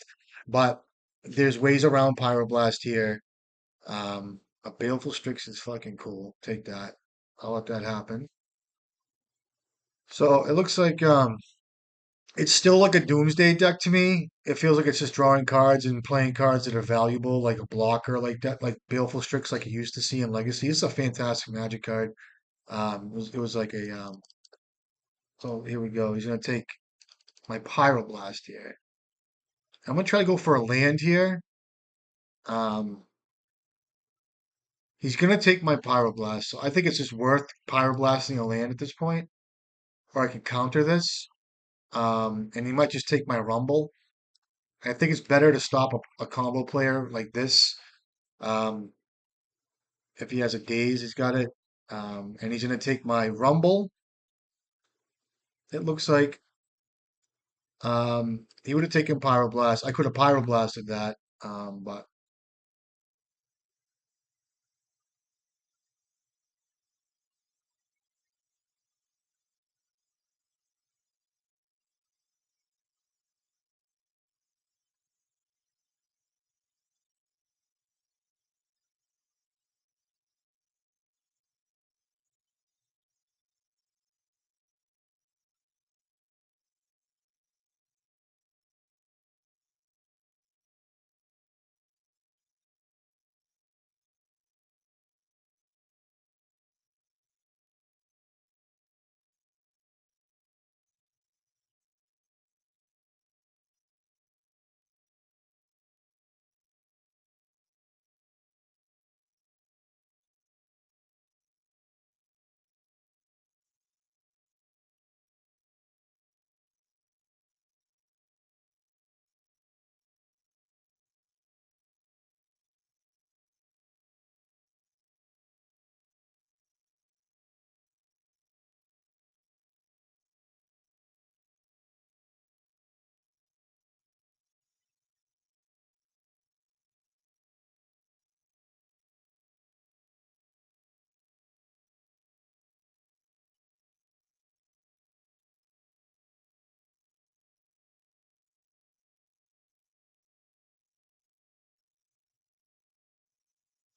but there's ways around Pyroblast here. A Baleful Strix is fucking cool. Take that. I'll let that happen. So it looks like it's still like a Doomsday deck to me. It feels like it's just drawing cards and playing cards that are valuable, like a blocker like that, like Baleful Strix, like you used to see in Legacy. It's a fantastic Magic card. It was like a so here we go. He's gonna take my Pyroblast here. I'm gonna try to go for a land here. Um, he's gonna take my Pyroblast, so I think it's just worth Pyroblasting a land at this point, or I can counter this. And he might just take my Rumble. I think it's better to stop a combo player like this. Um, if he has a Daze, he's got it. And he's gonna take my Rumble. It looks like he would have taken Pyroblast. I could have Pyroblasted that, but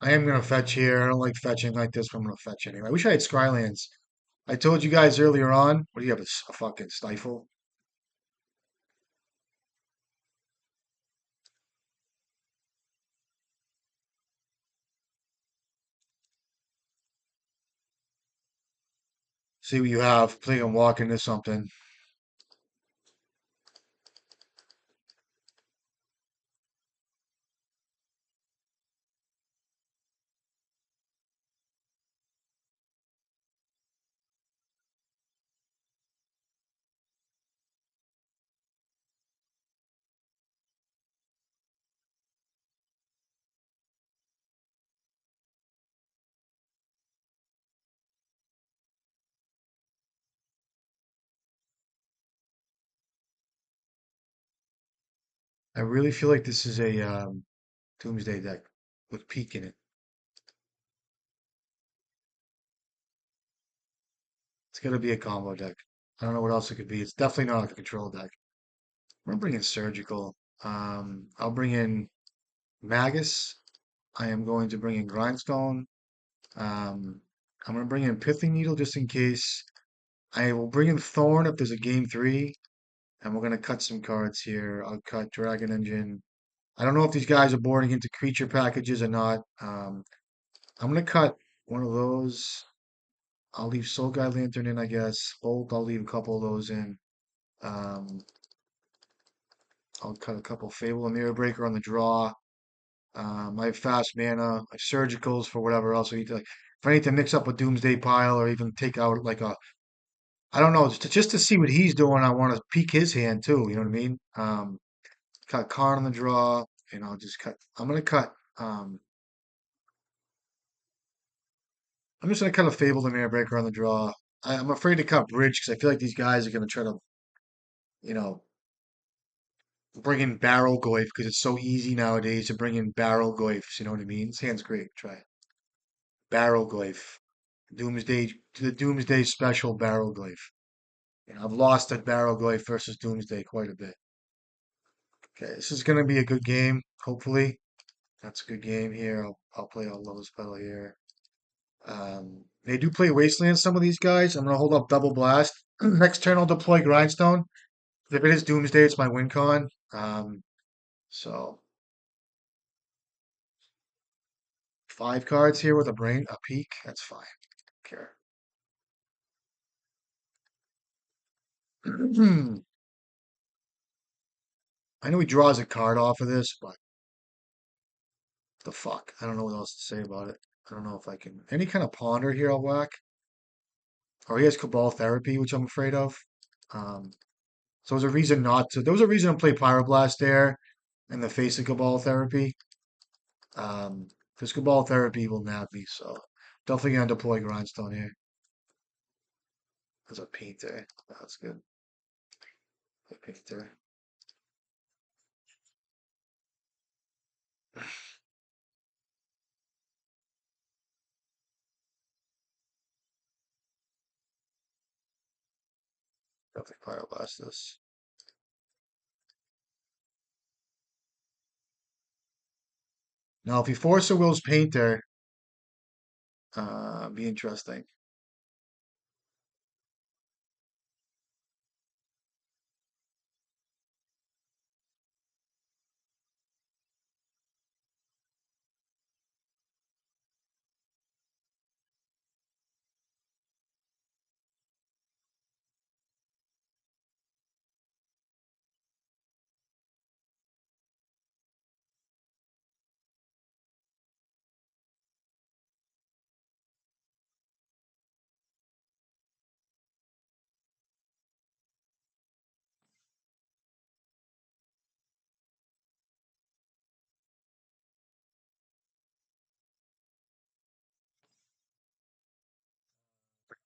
I am gonna fetch here. I don't like fetching like this, but I'm gonna fetch anyway. I wish I had Scrylands. I told you guys earlier on. What do you have? A fucking stifle? See what you have. Play and walk into something. I really feel like this is a Doomsday deck with Peak in it. It's gonna be a combo deck. I don't know what else it could be. It's definitely not a control deck. I'm gonna bring in Surgical. I'll bring in Magus. I am going to bring in Grindstone. Um, I'm gonna bring in Pithing Needle just in case. I will bring in Thorn if there's a game three, and we're gonna cut some cards here. I'll cut Dragon Engine. I don't know if these guys are boarding into creature packages or not. I'm gonna cut one of those. I'll leave Soul Guide Lantern in, I guess. Bolt, I'll leave a couple of those in. Um, I'll cut a couple Fable and Mirror Breaker on the draw. I have fast mana, I have surgicals for whatever else I need to like. If I need to mix up a Doomsday pile or even take out like a, I don't know, just to see what he's doing. I want to peek his hand too. You know what I mean? Cut card on the draw, and I'll just cut. I'm gonna cut. Um, I'm just gonna cut a Fable and Mirror Breaker on the draw. I'm afraid to cut Bridge because I feel like these guys are gonna try to, you know, bring in Barrel Goyf because it's so easy nowadays to bring in Barrel Goyfs. You know what I mean? This hand's great. Try it. Barrel Goyf. Doomsday to the Doomsday special Barrel Glyph. I've lost at Barrel Glyph versus Doomsday quite a bit. Okay, this is gonna be a good game, hopefully. That's a good game here. I'll play all Lowe's Pedal here. They do play Wasteland, some of these guys. I'm gonna hold up Double Blast. Next turn I'll deploy Grindstone. If it is Doomsday, it's my win con. So 5 cards here with a peak. That's fine. Care. I know he draws a card off of this, but the fuck? I don't know what else to say about it. I don't know if I can. Any kind of ponder here I'll whack. Or he has Cabal Therapy, which I'm afraid of. Um, so there's a reason not to. There was a reason to play Pyroblast there in the face of Cabal Therapy. Because Cabal Therapy will nab me, so definitely gonna deploy Grindstone here. There's a Painter. That's good. A Painter. Definitely Pyroblast this. Now, if he Force of Will's Painter, be interesting.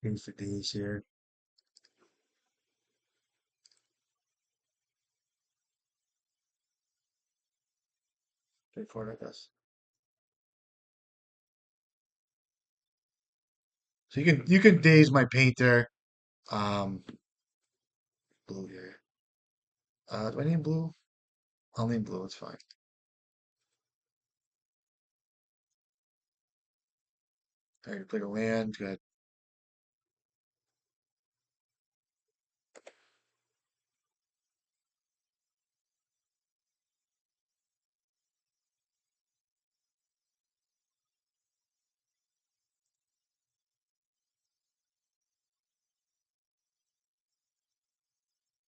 Use the D's here. Straightforward, I guess. So you can daze my Painter. Um, Blue here. Do I name blue? I'll name blue. It's fine. I can play the land. Good.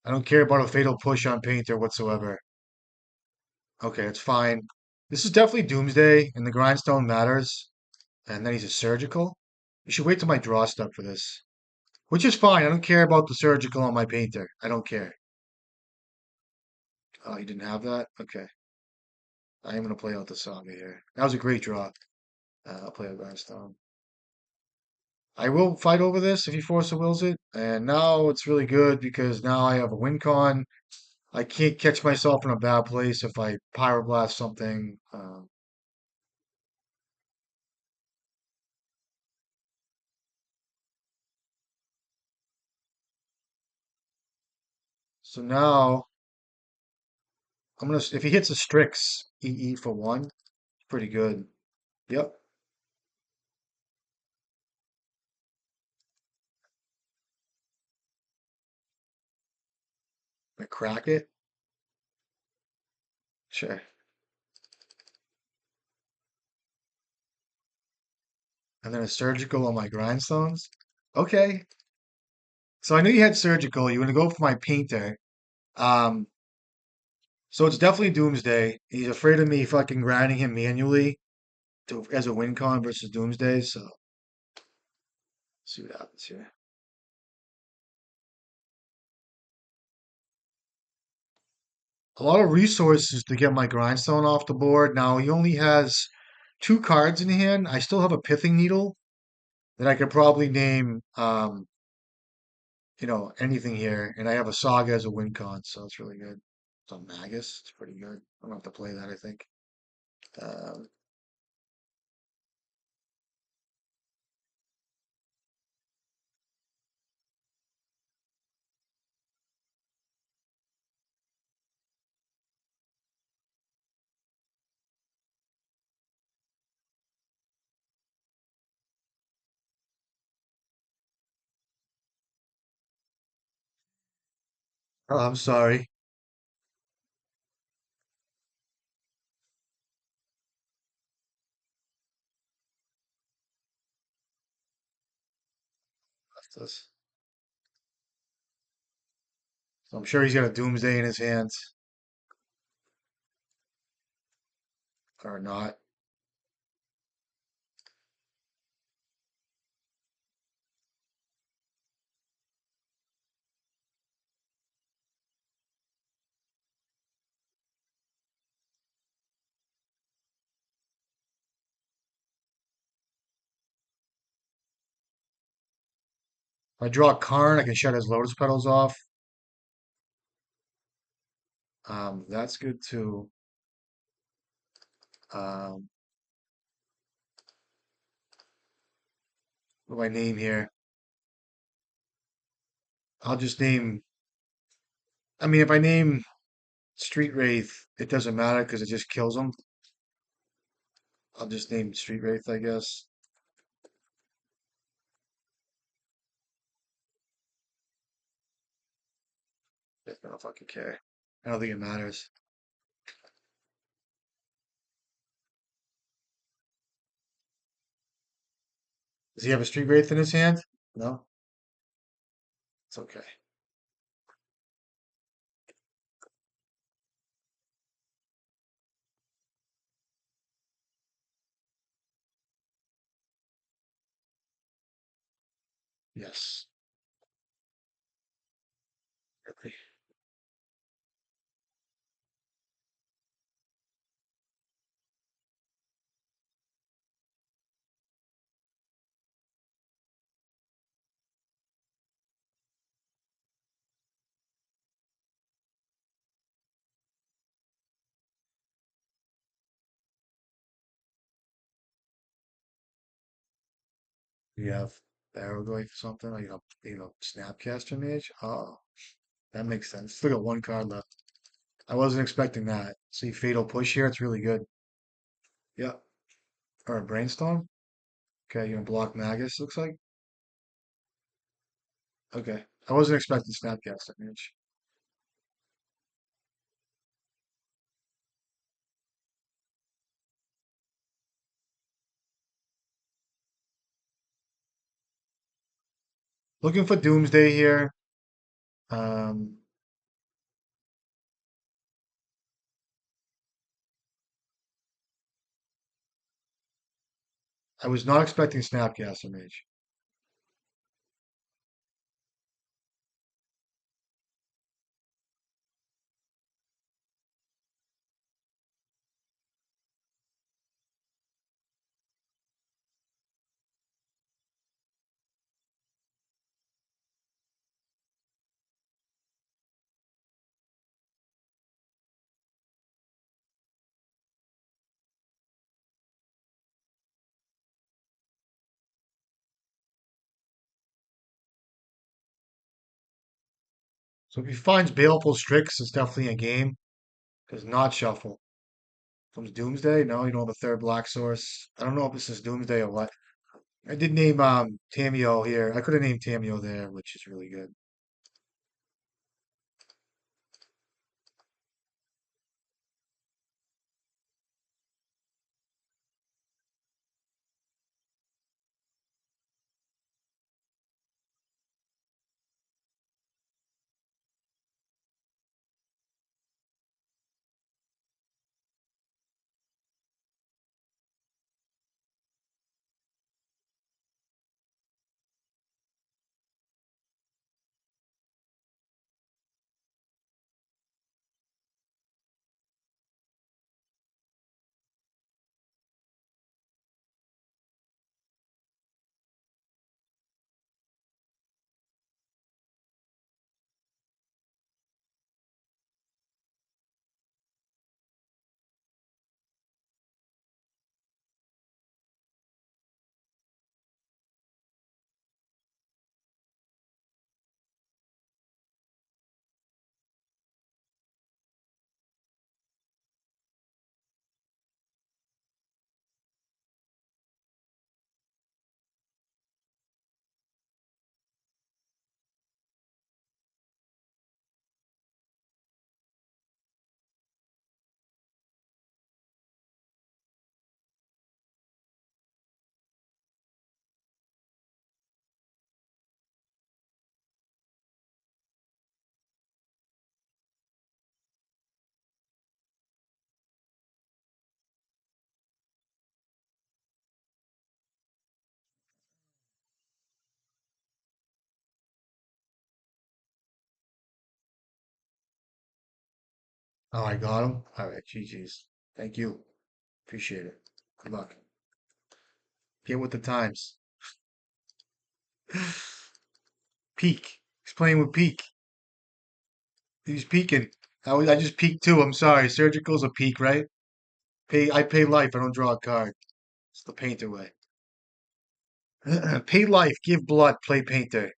I don't care about a fatal push on Painter whatsoever. Okay, it's fine. This is definitely Doomsday, and the grindstone matters. And then he's a surgical. You should wait till my draw step for this. Which is fine. I don't care about the surgical on my Painter. I don't care. Oh, you didn't have that? Okay. I am going to play out the Saga here. That was a great draw. I'll play a grindstone. I will fight over this if he force wills it. And now it's really good because now I have a win con. I can't catch myself in a bad place if I pyroblast something. So now I'm gonna if he hits a Strix EE for one, pretty good. Yep. I crack it. Sure. And then a surgical on my grindstones. Okay. So I knew you had surgical. You want to go for my painter. Um, so it's definitely Doomsday. He's afraid of me fucking grinding him manually as a win con versus Doomsday. So see what happens here. A lot of resources to get my grindstone off the board. Now he only has two cards in hand. I still have a pithing needle that I could probably name anything here. And I have a saga as a win con, so it's really good. It's on Magus. It's pretty good. I'm gonna have to play that, I think. Um, oh, I'm sorry. That's this. So I'm sure he's got a Doomsday in his hands. Or not. If I draw a Karn, I can shut his Lotus Petals off. That's good too. Um, what do I name here? I'll just name. I mean, if I name Street Wraith, it doesn't matter because it just kills him. I'll just name Street Wraith, I guess. I don't fucking care. I don't think it matters. Does he have a Street Wraith in his hand? No? It's okay. Yes. Okay. You have Barrowgoy for something? Or Snapcaster Mage? Oh, that makes sense. Still got one card left. I wasn't expecting that. See Fatal Push here, it's really good. Yeah. Or a Brainstorm? Okay, you're gonna block Magus, looks like. Okay. I wasn't expecting Snapcaster Mage. Looking for Doomsday here. Um, I was not expecting Snapcaster Mage. So if he finds Baleful Strix, it's definitely a game. Does not shuffle. Comes Doomsday? No, you don't have a third black source. I don't know if this is Doomsday or what. I did name Tamio here. I could have named Tamio there, which is really good. Oh, I got him. All right, GG's. Thank you. Appreciate it. Good luck. Get with the times. Peak. He's playing with peak. He's peaking. I just peaked too. I'm sorry. Surgical's a peak, right? I pay life. I don't draw a card. It's the painter way. Pay life. Give blood. Play painter.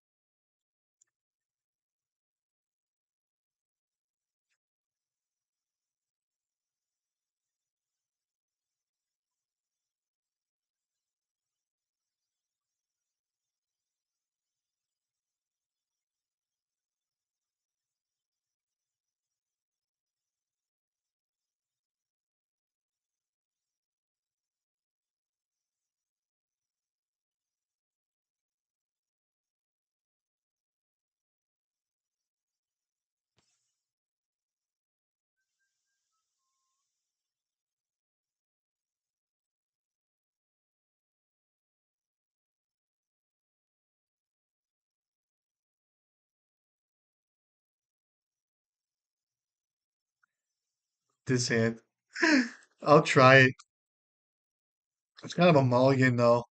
This hand. I'll try it. It's kind of a mulligan though.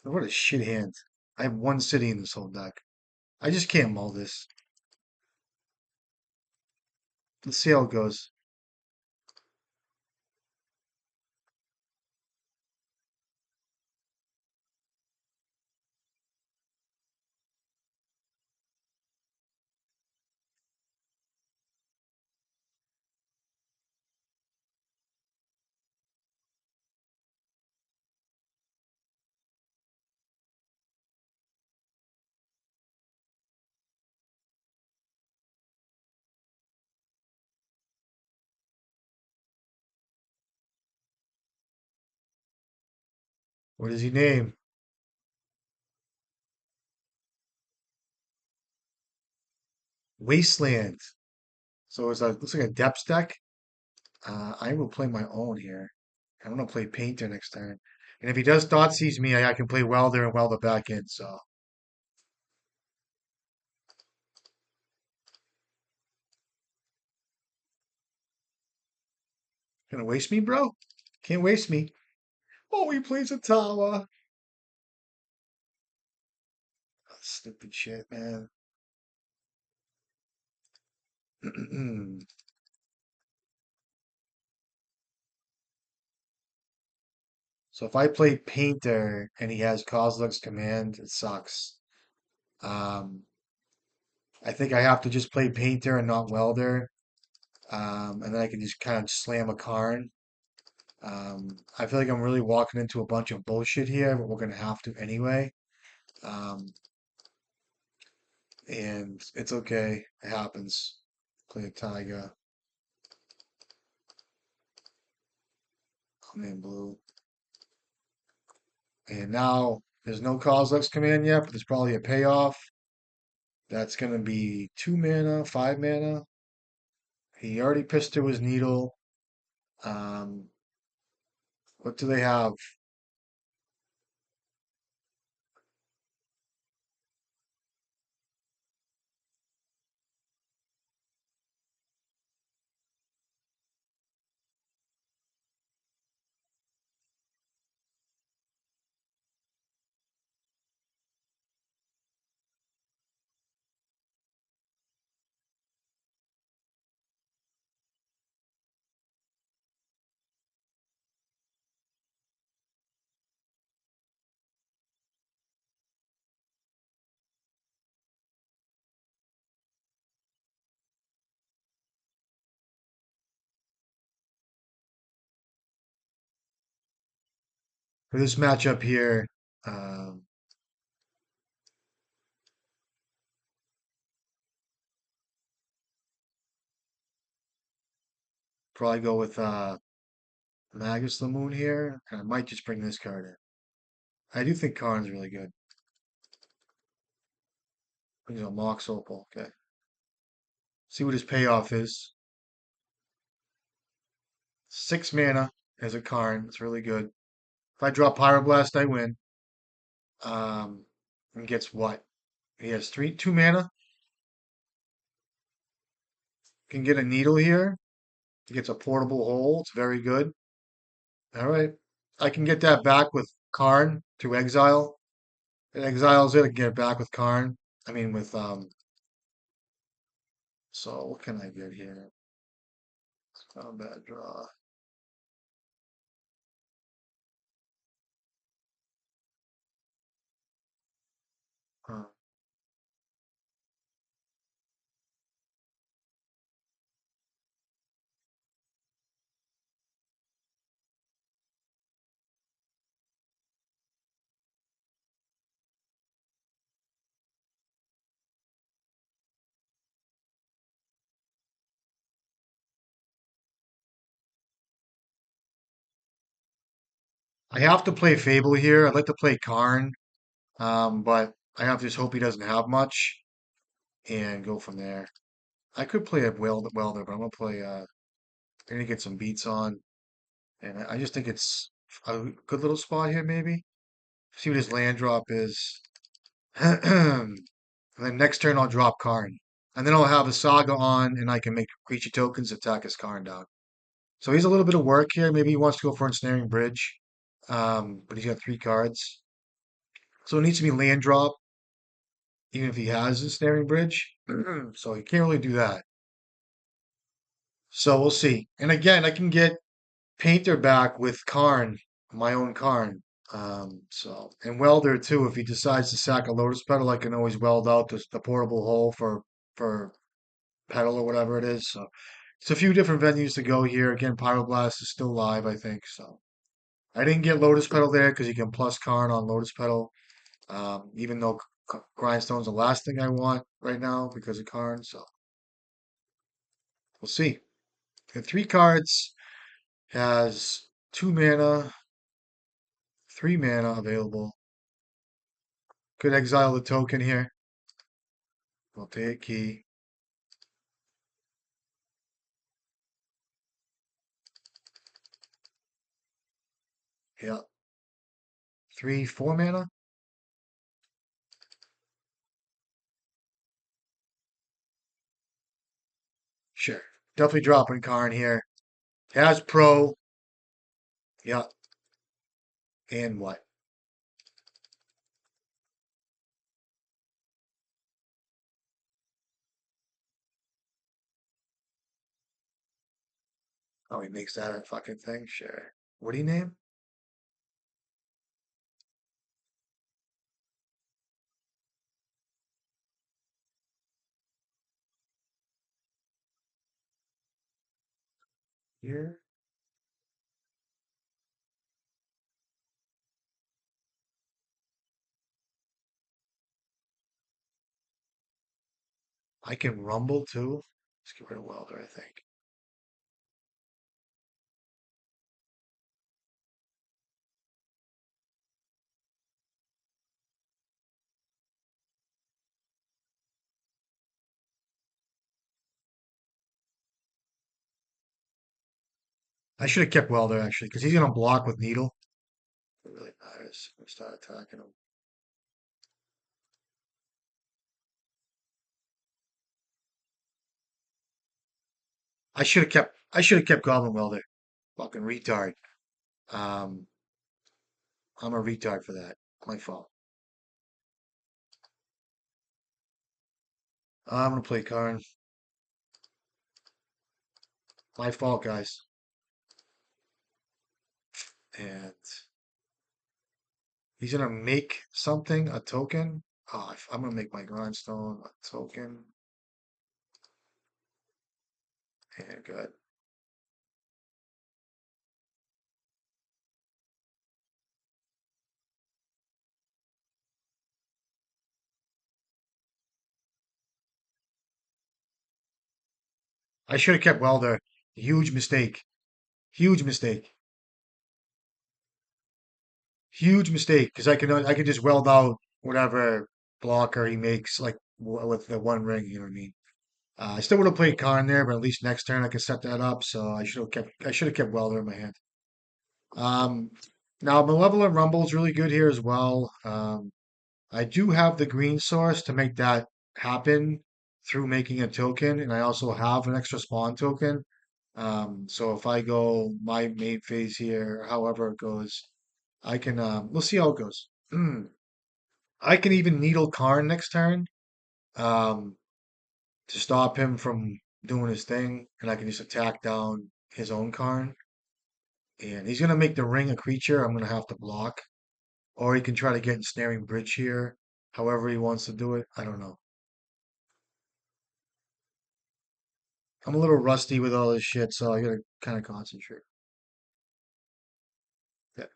What a shit hand. I have one city in this whole deck. I just can't mull this. Let's see how it goes. What does he name? Wasteland. So it's a looks like a depth deck. I will play my own here. I'm gonna play Painter next turn. And if he does Thought Seize me, I can play Welder and Welder back in. So gonna waste me, bro? Can't waste me. Oh, he plays a tower. Stupid shit, man. So if I play Painter and he has Kozilek's command, it sucks. Um, I think I have to just play Painter and not Welder. And then I can just kind of slam a Karn. I feel like I'm really walking into a bunch of bullshit here, but we're gonna have to anyway. Um, and it's okay. It happens. Play a Tiger. I'm in blue. And now there's no Kozilek's command yet, but there's probably a payoff. That's gonna be 2 mana, 5 mana. He already pissed to his needle. Um, what do they have? For this matchup here, um, probably go with Magus the Moon here. And I might just bring this card in. I do think Karn's really good. Brings a Mox Opal. Okay. See what his payoff is. 6 mana as a Karn. It's really good. If I draw Pyroblast, I win. And gets what? He has 2 mana. Can get a needle here. He gets a portable hole. It's very good. All right. I can get that back with Karn to exile. It exiles it. I can get it back with Karn. I mean with so what can I get here? Not a bad draw. Huh. I have to play Fable here. I'd like to play Karn, but I have to just hope he doesn't have much and go from there. I could play a welder, but I'm gonna play I'm gonna get some beats on. And I just think it's a good little spot here, maybe. See what his land drop is. And then next turn I'll drop Karn. And then I'll have a Saga on and I can make creature tokens attack his Karn down. So he's a little bit of work here. Maybe he wants to go for Ensnaring Bridge. But he's got 3 cards. So it needs to be land drop, even if he has Ensnaring Bridge. So he can't really do that. So we'll see. And again, I can get Painter back with Karn, my own Karn. And Welder too, if he decides to sack a Lotus Petal, I can always weld out the portable hole for Petal or whatever it is. So it's a few different venues to go here. Again, Pyroblast is still live, I think. So I didn't get Lotus Petal there because you can plus Karn on Lotus Petal. Even though Grindstone's the last thing I want right now because of Karn. So we'll see. And 3 cards has 2 mana, 3 mana available. Could exile the token here. I'll take key. Yeah. 3, 4 mana? Sure. Definitely dropping Karn here. Has pro. Yeah. And what? Oh, he makes that a fucking thing? Sure. What do you name? Here? I can rumble too. Let's get rid of Welder, I think. I should have kept Welder actually, because he's gonna block with Needle. It really matters. We start attacking him. I should have kept Goblin Welder. Fucking retard. Um, I'm a retard for that. My fault. I'm gonna play Karn. My fault, guys. And he's gonna make something, a token. Oh, I'm gonna make my grindstone a token. And good. I should have kept Welder. Huge mistake. Huge mistake. Huge mistake. Because I can just weld out whatever blocker he makes, like with the one ring. You know what I mean? I still would have played Karn there, but at least next turn I could set that up. So I should have kept Welder in my hand. Um, now Malevolent Rumble is really good here as well. I do have the green source to make that happen through making a token, and I also have an extra spawn token. So if I go my main phase here, however it goes, I can we'll see how it goes. I can even needle Karn next turn um, to stop him from doing his thing, and I can just attack down his own Karn. And he's gonna make the ring a creature I'm gonna have to block. Or he can try to get ensnaring bridge here. However he wants to do it. I don't know. I'm a little rusty with all this shit, so I gotta kind of concentrate. Yeah.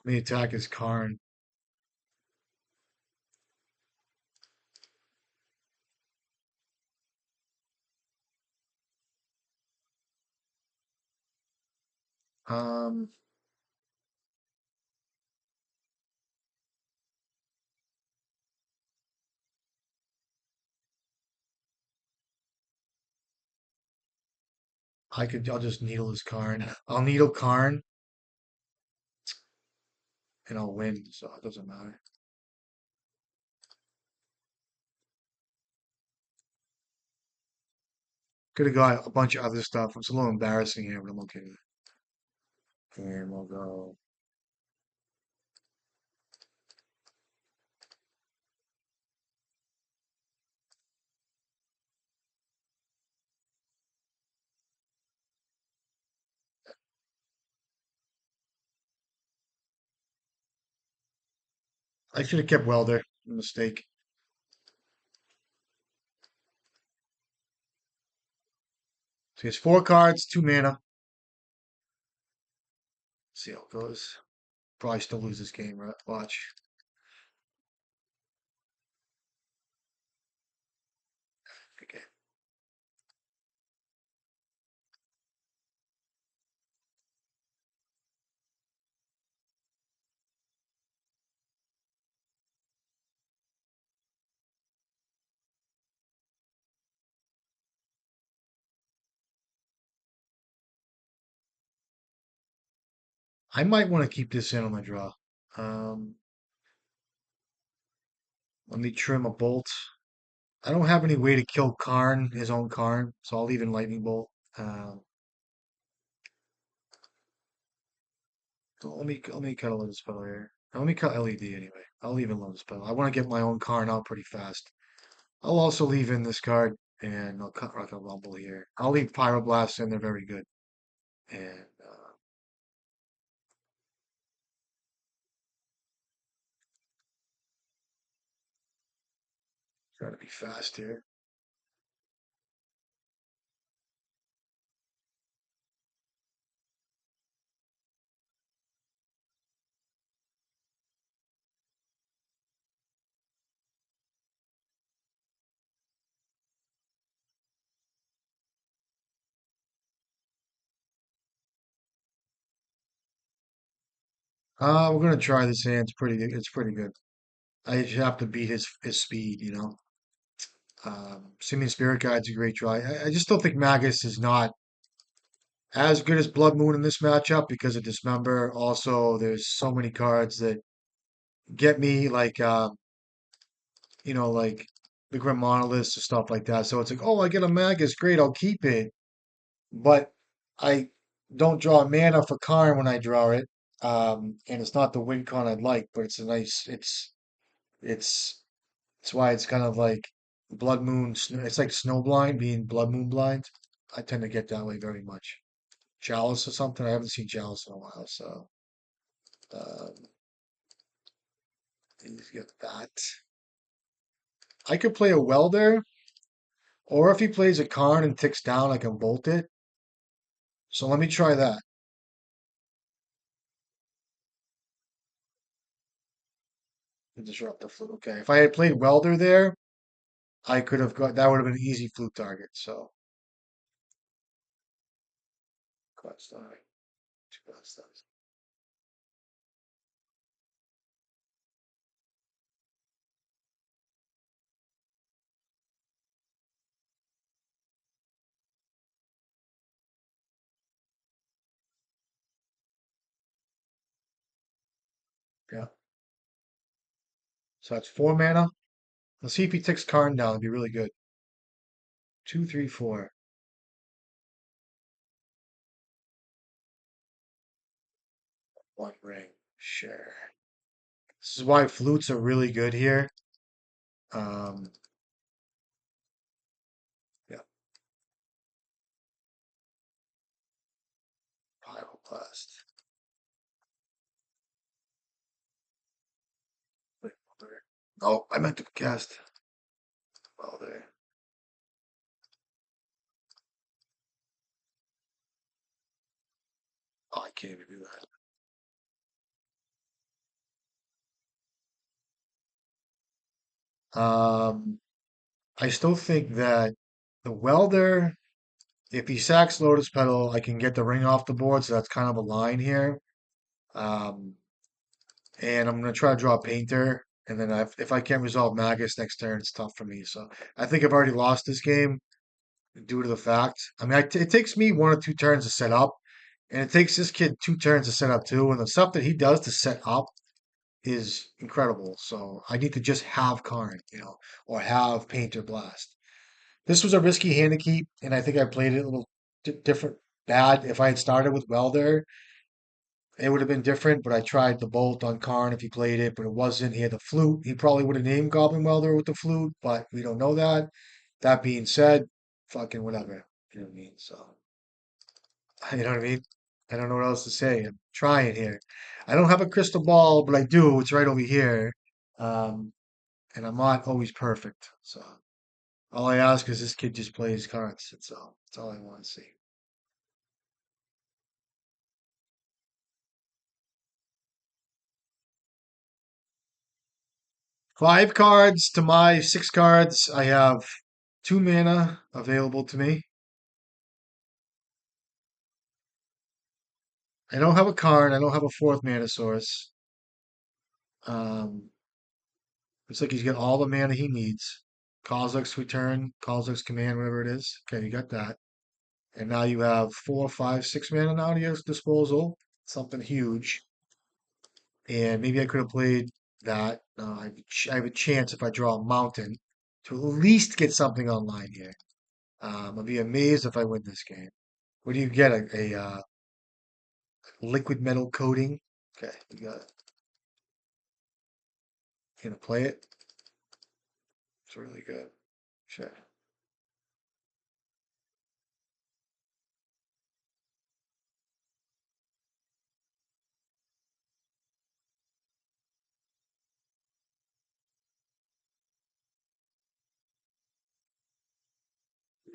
The attack is Karn. Um, I'll just needle his Karn. I'll needle Karn and I'll win, so it doesn't matter. Could have got a bunch of other stuff. It's a little embarrassing here, but I'm okay with it. And we'll go. I should have kept Welder. Mistake. So he has 4 cards, 2 mana. See how it goes. Probably still lose this game, right? Watch. Okay. I might want to keep this in on my draw. Um, Let me trim a bolt. I don't have any way to kill Karn, his own Karn, so I'll leave in Lightning Bolt. So let me cut a little spell here. Let me cut LED anyway. I'll leave in Lotus Spell. I want to get my own Karn out pretty fast. I'll also leave in this card, and I'll cut Rock a Rumble here. I'll leave Pyroblast in. They're very good. And try to be fast here. We're gonna try this hand. It's pretty good. It's pretty good. I just have to beat his speed, you know. Simian Spirit Guide's a great try. I just don't think Magus is not as good as Blood Moon in this matchup because of Dismember. Also, there's so many cards that get me like like the Grim Monoliths and stuff like that. So it's like, oh, I get a Magus, great, I'll keep it. But I don't draw mana for Karn when I draw it. And it's not the win con I'd like, but it's a nice it's it's why it's kind of like Blood Moon. It's like Snowblind being Blood Moon blind. I tend to get that way very much. Chalice or something. I haven't seen Chalice in a while, so um, he's got that. I could play a Welder, or if he plays a Karn and ticks down, I can bolt it. So let me try that. And disrupt the flute. Okay, if I had played Welder there, I could have got that would have been an easy flute target. So, quest die, two quest dies. Yeah. So that's 4 mana. Let's see if he ticks Karn down. It'd be really good. Two, three, four. One ring. Sure. This is why flutes are really good here. Um, yeah. Pyroblast. Wait, Welder. Oh, I meant to cast Welder. Oh, I can't even do that. I still think that the Welder, if he sacks Lotus Petal, I can get the ring off the board, so that's kind of a line here. Um, and I'm gonna try to draw a Painter, and then if I can't resolve Magus next turn, it's tough for me. So I think I've already lost this game due to the fact. I mean, it takes me 1 or 2 turns to set up, and it takes this kid 2 turns to set up too. And the stuff that he does to set up is incredible. So I need to just have Karn, or have Painter Blast. This was a risky hand to keep, and I think I played it a little different, bad. If I had started with Welder, it would have been different, but I tried the bolt on Karn if he played it, but it wasn't. He had the flute. He probably would have named Goblin Welder with the flute, but we don't know that. That being said, fucking whatever. You know what I mean? So, you know what I mean? I don't know what else to say. I'm trying here. I don't have a crystal ball, but I do. It's right over here. Um, and I'm not always perfect. So, all I ask is this kid just plays cards. That's all I want to see. 5 cards to my 6 cards. I have 2 mana available to me. I don't have a card. I don't have a fourth mana source. Um, looks like he's got all the mana he needs. Kozak's return, Kozak's command, whatever it is. Okay, you got that. And now you have 4, 5, 6 mana now at your disposal. Something huge. And maybe I could have played that. I have a chance if I draw a mountain to at least get something online here. I'd be amazed if I win this game. What do you get? A liquid metal coating? Okay, you got it. You gonna play it? It's really good. Sure.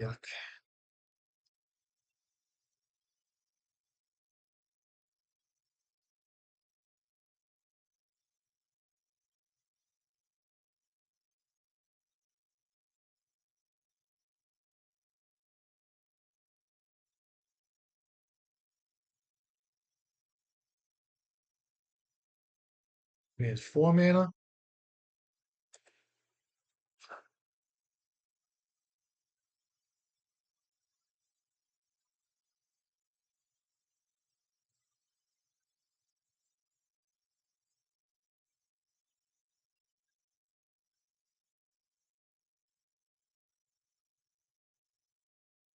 Yuck. He has 4 mana.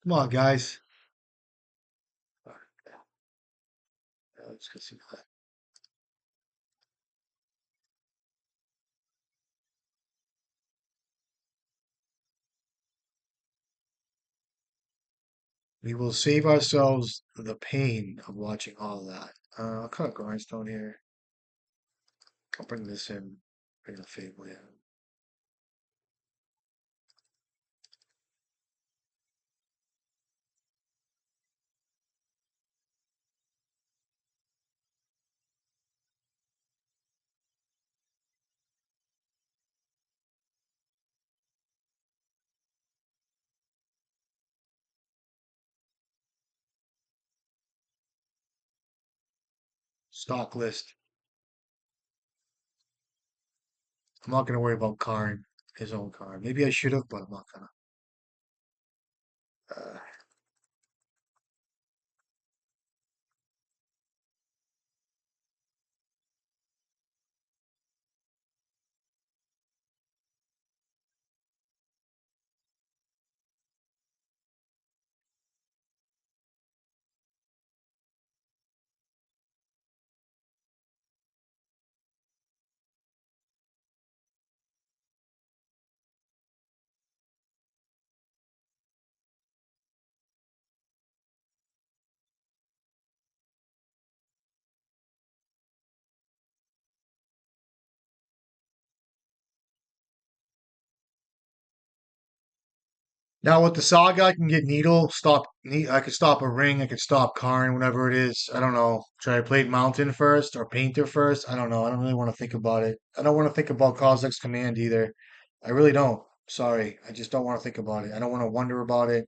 Come on, guys. Let's go see that. We will save ourselves the pain of watching all that. I'll cut a grindstone here. I'll bring this in. Bring the fable in. Stock list. I'm not gonna worry about Karn, his own Karn. Maybe I should have, but I'm not gonna. Uh, Now with the saga, I can get needle, stop. I could stop a ring. I could stop Karn, whatever it is. I don't know. Should I play Mountain first or Painter first? I don't know. I don't really want to think about it. I don't want to think about Kozak's command either. I really don't. Sorry, I just don't want to think about it. I don't want to wonder about it.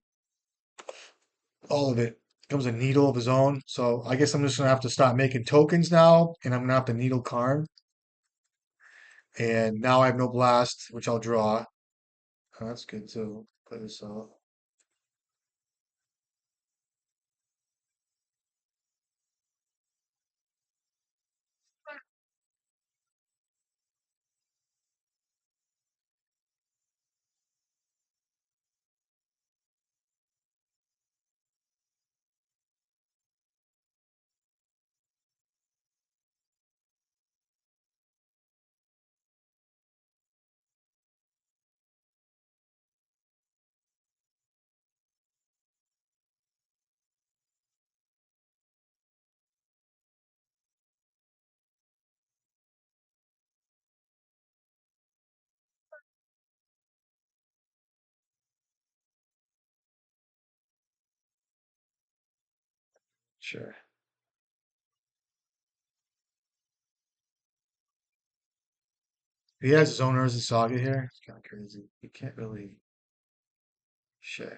All of it becomes a needle of his own. So I guess I'm just gonna have to start making tokens now, and I'm gonna have to needle Karn. And now I have no blast, which I'll draw. Oh, that's good too. Play this out. Sure. He has his own Urza Saga here. It's kind of crazy. You can't really. Sure.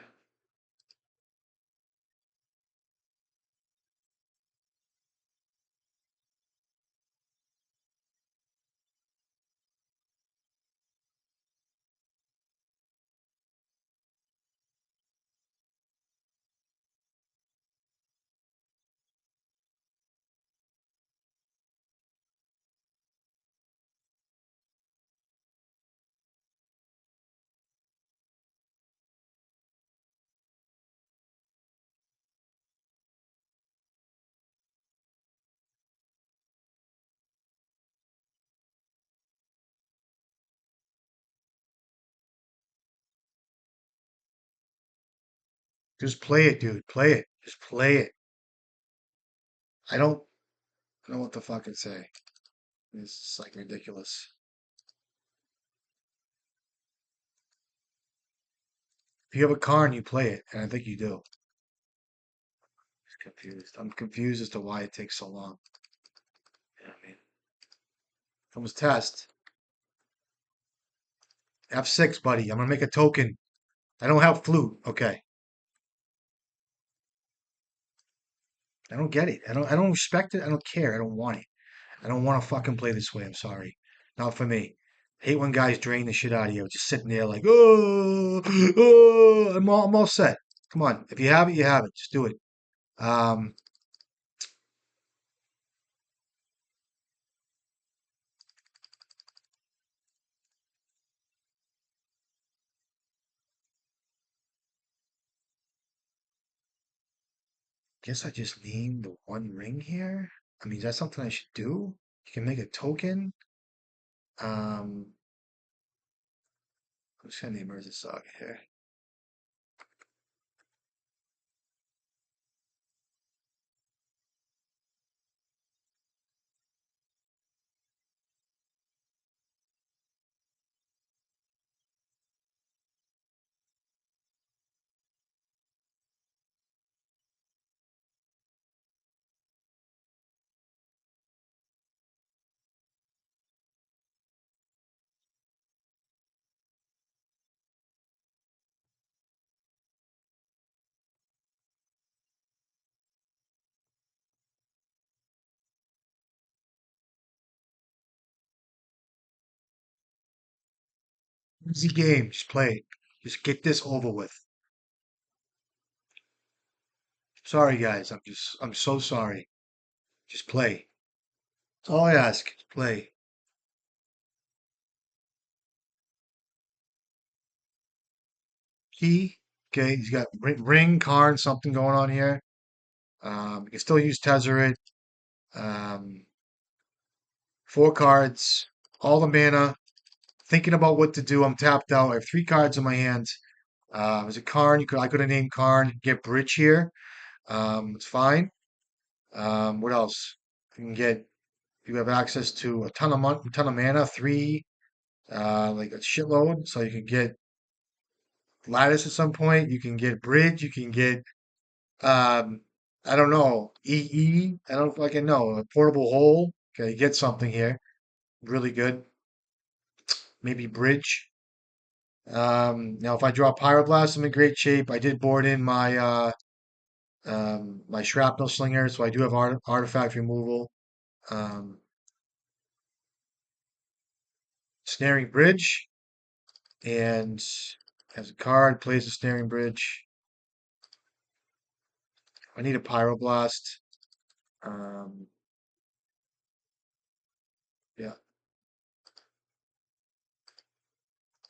Just play it, dude. Play it. Just play it. I don't know what the fuck it say. It's like ridiculous. If you have a car and you play it, and I think you do. Confused. I'm confused as to why it takes so long. You know what I mean? Comes test. F6, buddy. I'm gonna make a token. I don't have flute. Okay. I don't get it. I don't respect it. I don't care. I don't want it. I don't want to fucking play this way. I'm sorry. Not for me. Hate when guys drain the shit out of you. Just sitting there like, oh, oh, I'm all set. Come on. If you have it, you have it. Just do it. Um, guess I just need the one ring here. I mean, is that something I should do? You can make a token. Um, I'm just gonna name Urza Saga here. Easy game. Just play it. Just get this over with. Sorry, guys. I'm so sorry. Just play. That's all I ask. Just play. Key. Okay, he's got ring, card, something going on here. You can still use Tezzeret. Um, 4 cards, all the mana. Thinking about what to do. I'm tapped out. I have 3 cards in my hand. There's a Karn. I could have named Karn. Get Bridge here. It's fine. What else? You can get. You have access to a ton of mana. Three, like a shitload. So you can get Lattice at some point. You can get Bridge. You can get. Um, I don't know. EE. I don't fucking know. A portable hole. Okay, get something here. Really good. Maybe Bridge. Now, if I draw Pyroblast, I'm in great shape. I did board in my Shrapnel Slinger, so I do have artifact removal. Um, Snaring Bridge, and has a card, plays a Snaring Bridge. I need a Pyroblast. Um, yeah.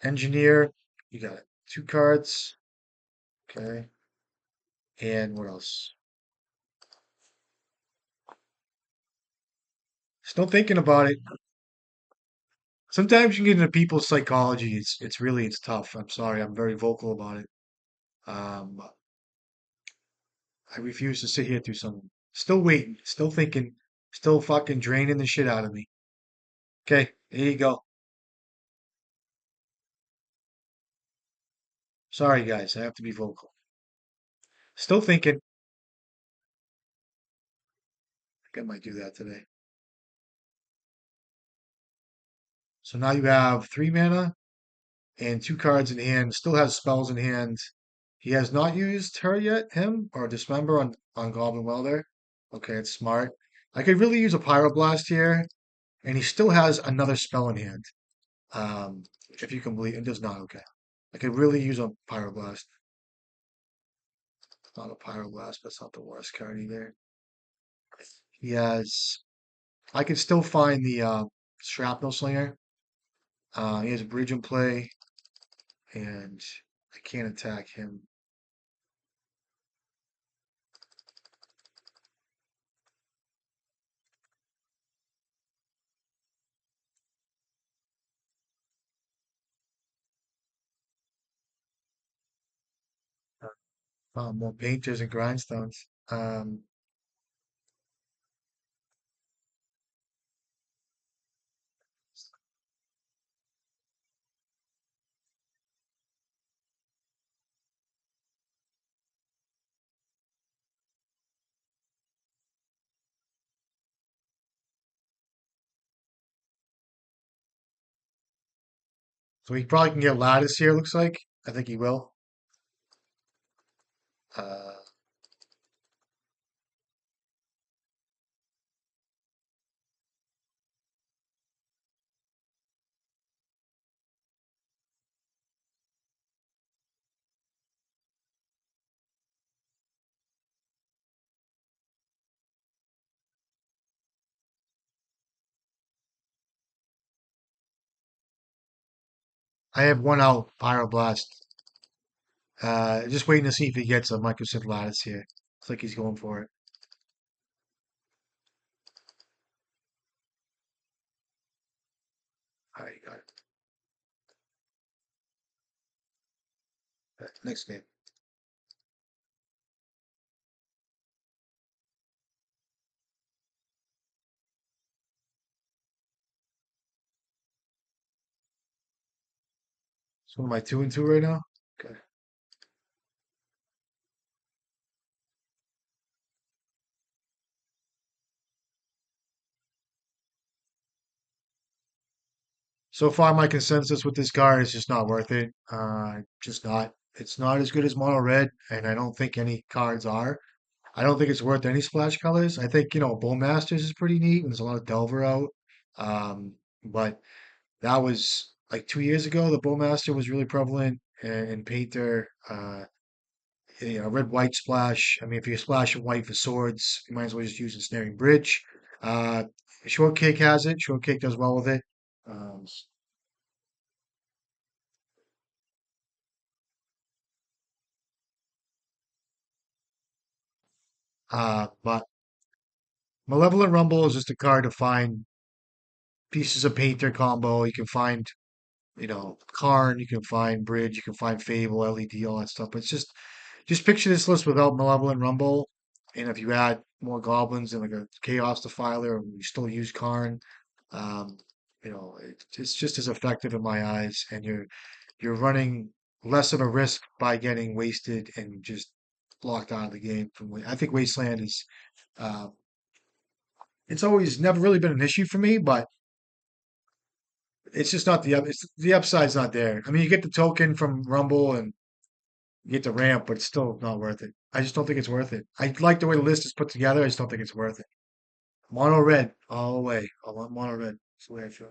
Engineer, you got 2 cards. Okay. And what else? Still thinking about it. Sometimes you get into people's psychology. It's tough. I'm sorry. I'm very vocal about it. Um, I refuse to sit here through some. Still waiting, still thinking, still fucking draining the shit out of me. Okay, there you go. Sorry, guys, I have to be vocal. Still thinking. I might do that today. So now you have 3 mana and 2 cards in hand. Still has spells in hand. He has not used her yet, him or Dismember on Goblin Welder. Okay, it's smart. I could really use a Pyroblast here, and he still has another spell in hand. Um, if you can believe it does not. Okay, I could really use a Pyroblast. Not a Pyroblast, but it's not the worst card either. He has. I could still find the Shrapnel Slinger. He has a Bridge in play, and I can't attack him. More painters and grindstones. So he probably can get Lattice here, looks like. I think he will. Uh, I have one out, Pyroblast. Just waiting to see if he gets a Microsynth Lattice here. Looks like he's going for it. All right, got it. Next game. So am I 2-2 right now? Okay. So far, my consensus with this card is just not worth it. Just not. It's not as good as Mono Red, and I don't think any cards are. I don't think it's worth any splash colors. I think, Bowmasters is pretty neat, and there's a lot of Delver out. But that was like 2 years ago. The Bowmaster was really prevalent in Painter. Red white splash. I mean, if you splash in white for swords, you might as well just use Ensnaring Bridge. Uh, Shortcake has it. Shortcake does well with it. Um, but Malevolent Rumble is just a card to find pieces of Painter combo. You can find, Karn, you can find Bridge, you can find Fable, LED, all that stuff. But it's just picture this list without Malevolent Rumble, and if you add more goblins and like a Chaos Defiler, and you still use Karn, um, it's just as effective in my eyes, and you're running less of a risk by getting wasted and just blocked out of the game. I think Wasteland is, uh, it's always never really been an issue for me, but it's just not the upside's not there. I mean, you get the token from Rumble and you get the ramp, but it's still not worth it. I just don't think it's worth it. I like the way the list is put together. I just don't think it's worth it. Mono red all the way. I want mono red. That's the way I feel.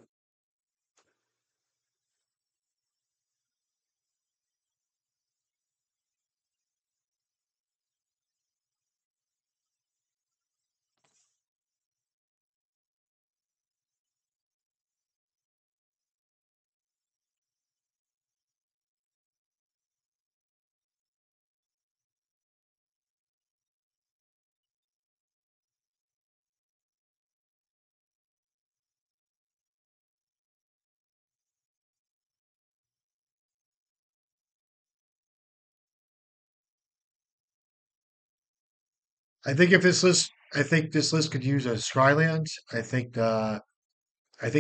I think this list could use a Scryland. I think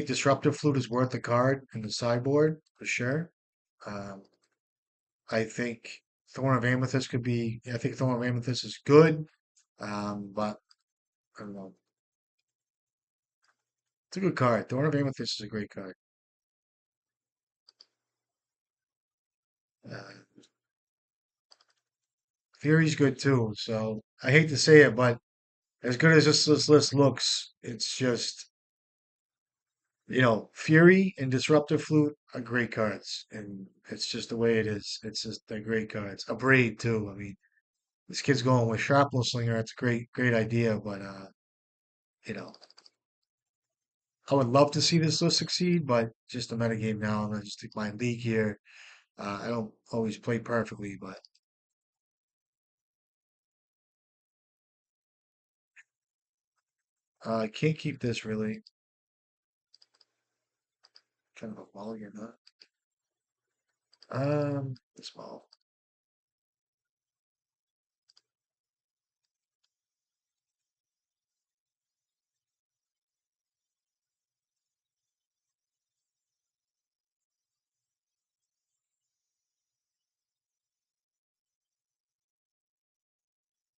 Disruptive Flute is worth the card in the sideboard for sure. Um, I think Thorn of Amethyst could be. I think Thorn of Amethyst is good, but I don't know. It's a good card. Thorn of Amethyst is a great card. Uh, Fury's good too. So I hate to say it, but as good as this list looks, it's just Fury and Disruptor Flute are great cards, and it's just the way it is. It's just they're great cards. A Braid too. I mean, this kid's going with Shrapnel Slinger. It's a great idea, but you know, I would love to see this list succeed, but just the metagame now, and I just think my league here, I don't always play perfectly, but I can't keep this really. Kind of a mulligan, huh? Small.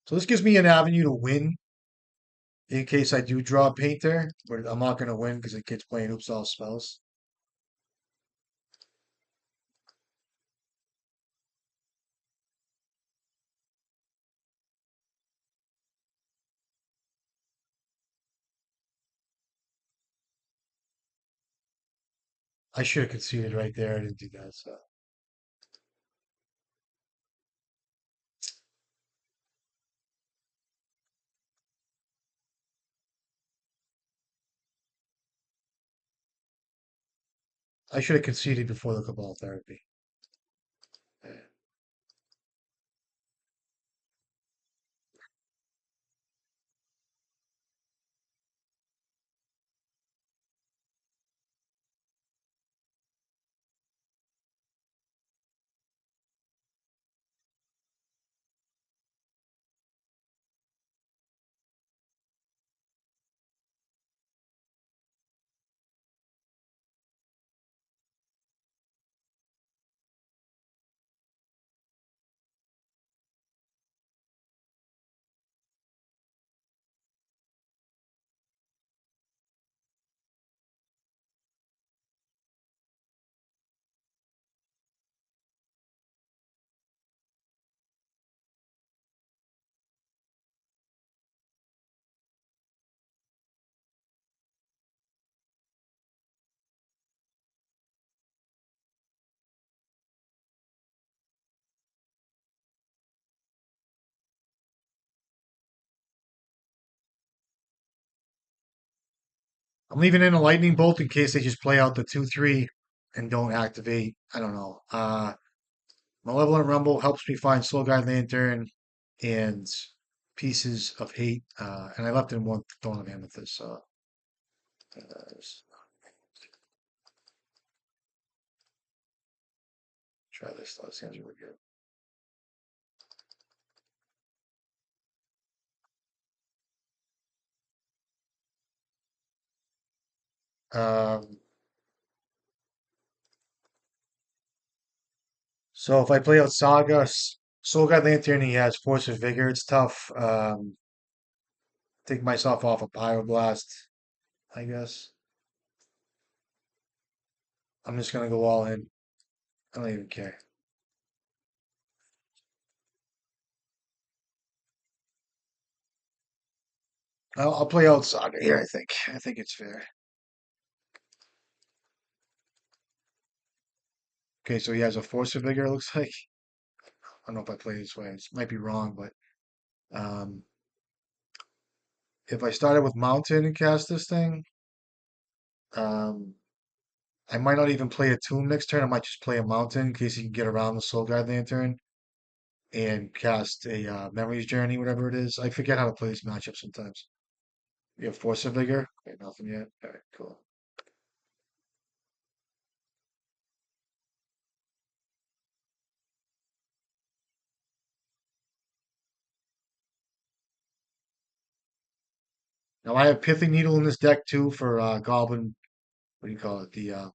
So this gives me an avenue to win in case I do draw a painter, but I'm not going to win because the kid's playing oops all spells. I should have conceded right there. I didn't do that, so I should have conceded before the Cabal Therapy. Yeah. I'm leaving in a lightning bolt in case they just play out the 2/3 and don't activate. I don't know. Malevolent Rumble helps me find Soul Guide Lantern and Pieces of Hate. And I left in one Thorn of Amethyst, so let's try this. That sounds really good. Um, so if I play out Saga, Soul Guide Lantern, he has Force of Vigor. It's tough. Take myself off a Pyroblast, I guess. I'm just gonna go all in. I don't even care. I'll play out Saga here, I think. I think it's fair. Okay, so he has a Force of Vigor, it looks like. I don't know if I play this way. It might be wrong, but um, if I started with Mountain and cast this thing, um, I might not even play a Tomb next turn. I might just play a Mountain in case he can get around the Soul Guide Lantern and cast a Memories Journey, whatever it is. I forget how to play this matchup sometimes. You have Force of Vigor? Okay, nothing yet. All right, cool. Now I have Pithing Needle in this deck too for Goblin. What do you call it? The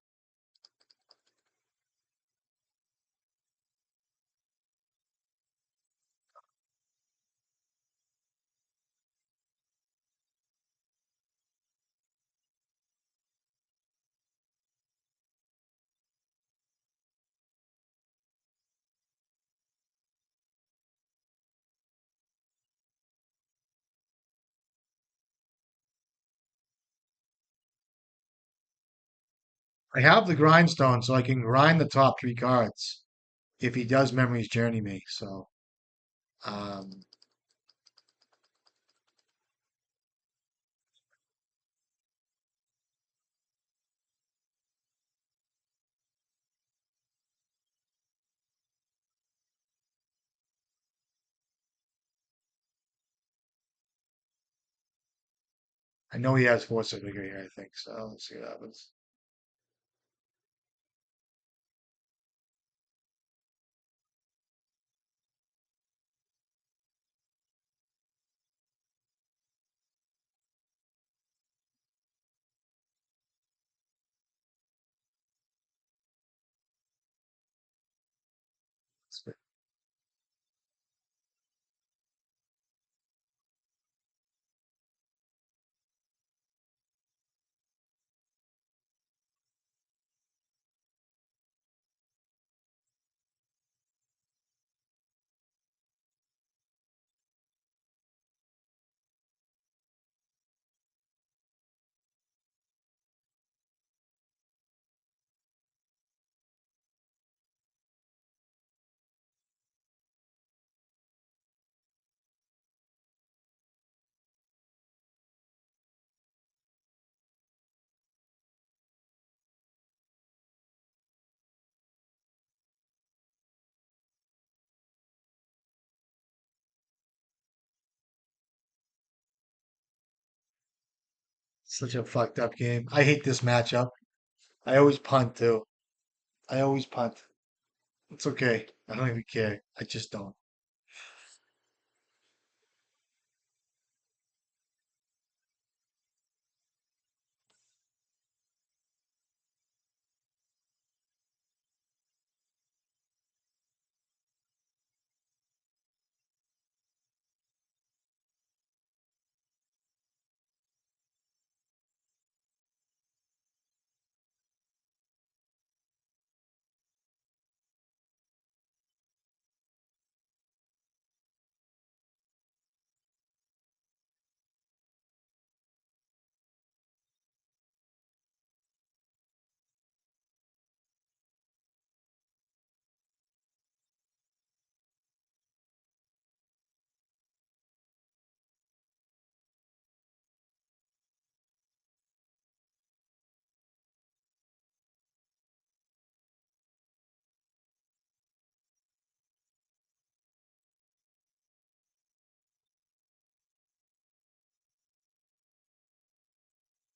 I have the grindstone, so I can grind the top three cards if he does Memories Journey me. So, um, I know he has Force of Vigor here, I think. So let's see what happens. Such a fucked up game. I hate this matchup. I always punt too. I always punt. It's okay. I don't even care. I just don't.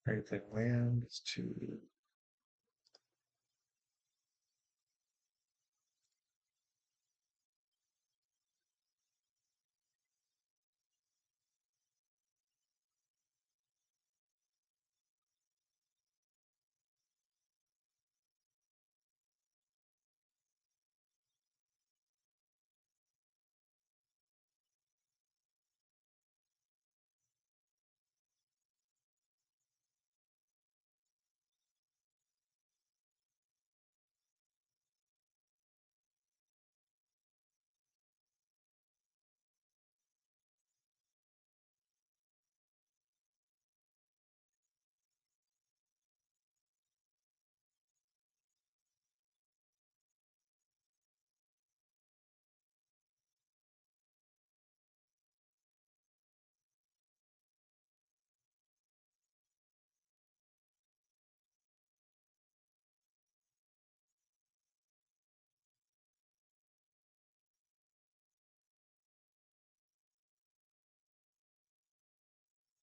Everything lands to.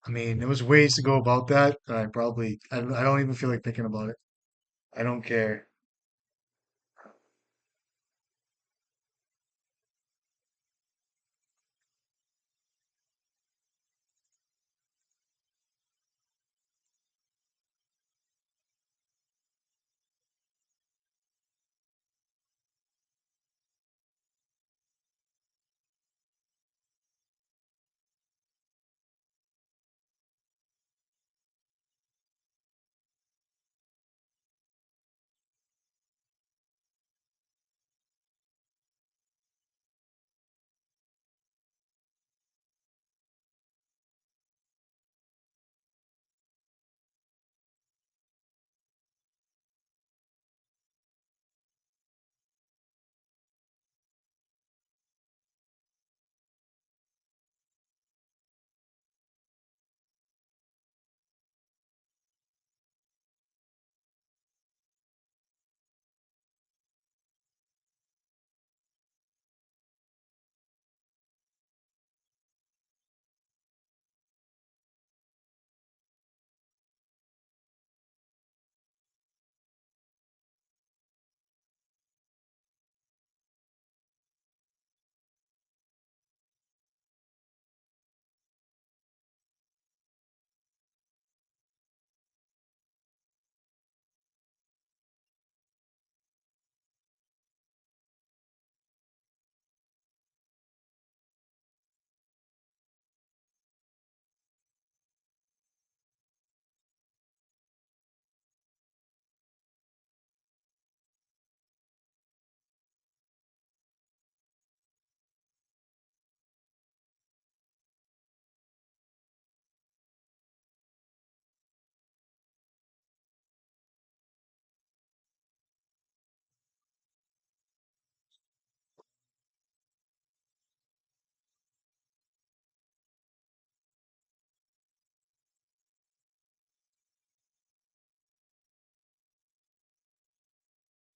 I mean, there was ways to go about that. I don't even feel like thinking about it. I don't care.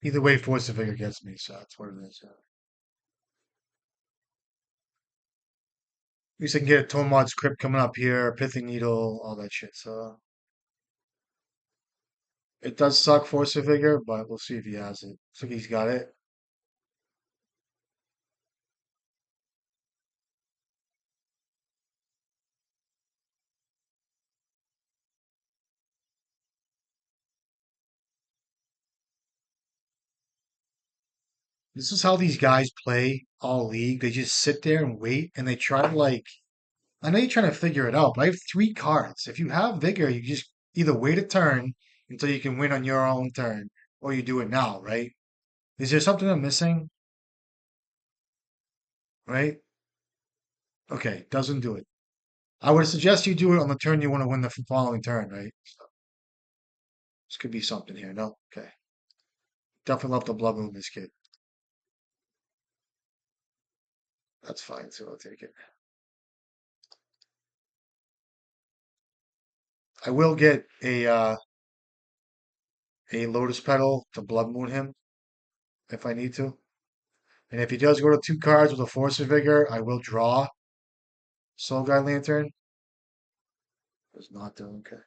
Either way, Force the Figure gets me, so that's what it is. At least I can get a Tomod's Crypt coming up here, Pithing Needle, all that shit. So it does suck, Force the Figure, but we'll see if he has it. Looks like he's got it. This is how these guys play all league. They just sit there and wait, and they try to like. I know you're trying to figure it out, but I have three cards. If you have Vigor, you just either wait a turn until you can win on your own turn, or you do it now, right? Is there something I'm missing? Right? Okay, doesn't do it. I would suggest you do it on the turn you want to win the following turn, right? So this could be something here. No? Okay. Definitely love the blood moon, this kid. That's fine, so I'll take it. I will get a Lotus Petal to blood moon him if I need to. And if he does go to two cards with a Force of Vigor, I will draw Soul Guide Lantern. Does not do okay.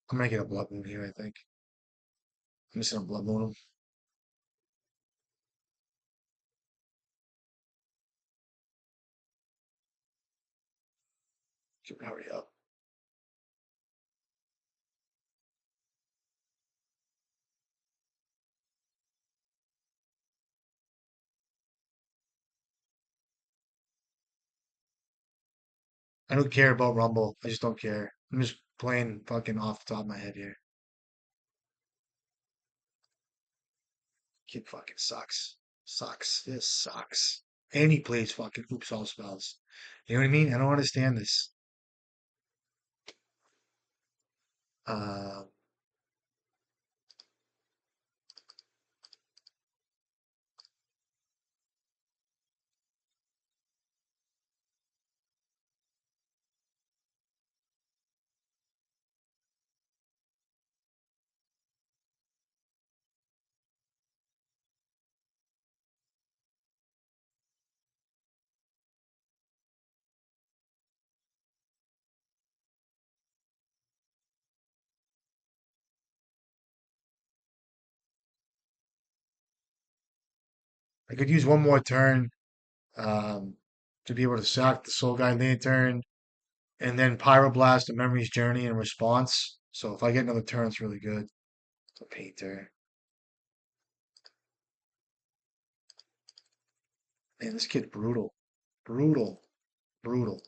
I'm gonna get a blood moon here, I think. I'm just gonna blood moon him. Hurry up. I don't care about Rumble. I just don't care. I'm just playing fucking off the top of my head here. Kid fucking sucks. Sucks. This sucks. And he plays fucking oops all spells. You know what I mean? I don't understand this. Uh, I could use one more turn um, to be able to sack the Soul Guide Lantern and then Pyroblast the Memory's Journey in response. So if I get another turn, it's really good. The Painter. Man, this kid brutal. Brutal. Brutal.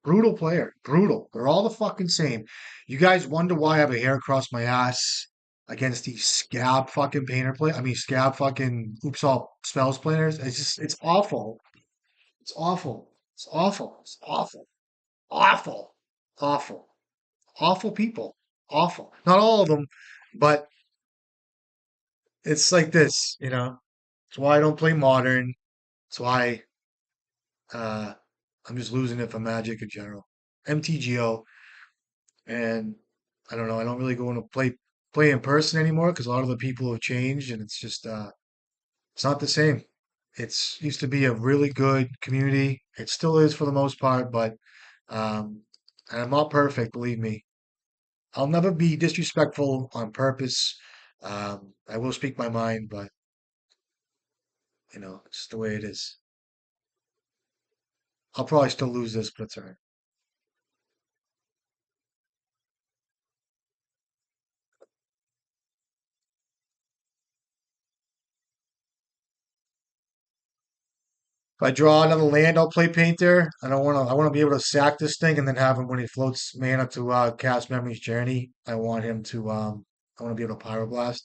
Brutal player. Brutal. They're all the fucking same. You guys wonder why I have a hair across my ass against these scab fucking painter play. I mean scab fucking oops all spells players. It's just it's awful. It's awful. It's awful. It's awful. Awful. Awful. Awful people. Awful. Not all of them, but it's like this, you know. It's why I don't play modern. It's why uh I'm just losing it for Magic in general. MTGO. And I don't know. I don't really go into play in person anymore because a lot of the people have changed, and it's just it's not the same. It's used to be a really good community. It still is for the most part, but um, and I'm not perfect, believe me. I'll never be disrespectful on purpose. I will speak my mind, but you know, it's the way it is. I'll probably still lose this, but it's all right. If I draw another land, I'll play Painter. I don't want to. I want to be able to sack this thing and then have him when he floats mana to cast Memory's Journey. I want him to. I want to be able to Pyroblast.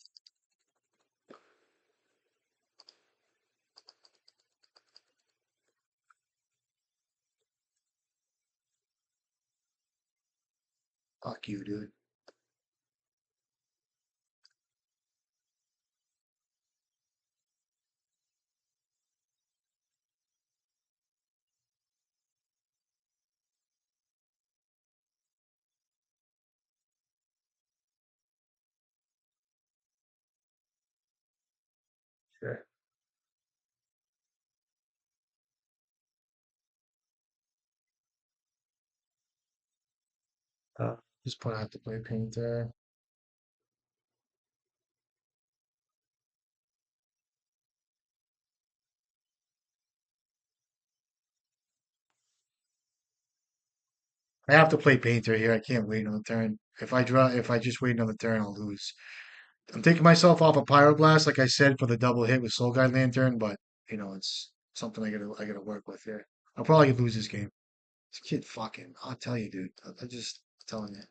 Fuck you, dude. Sure. Uh, just put out to play Painter. I have to play Painter here. I can't wait another turn. If I just wait another turn, I'll lose. I'm taking myself off a Pyroblast, like I said, for the double hit with Soul Guide Lantern, but it's something I gotta work with here. I'll probably lose this game. This kid fucking, I'll tell you, dude. I just telling you.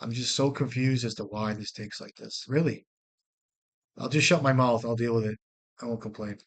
I'm just so confused as to why this takes like this. Really. I'll just shut my mouth. I'll deal with it. I won't complain.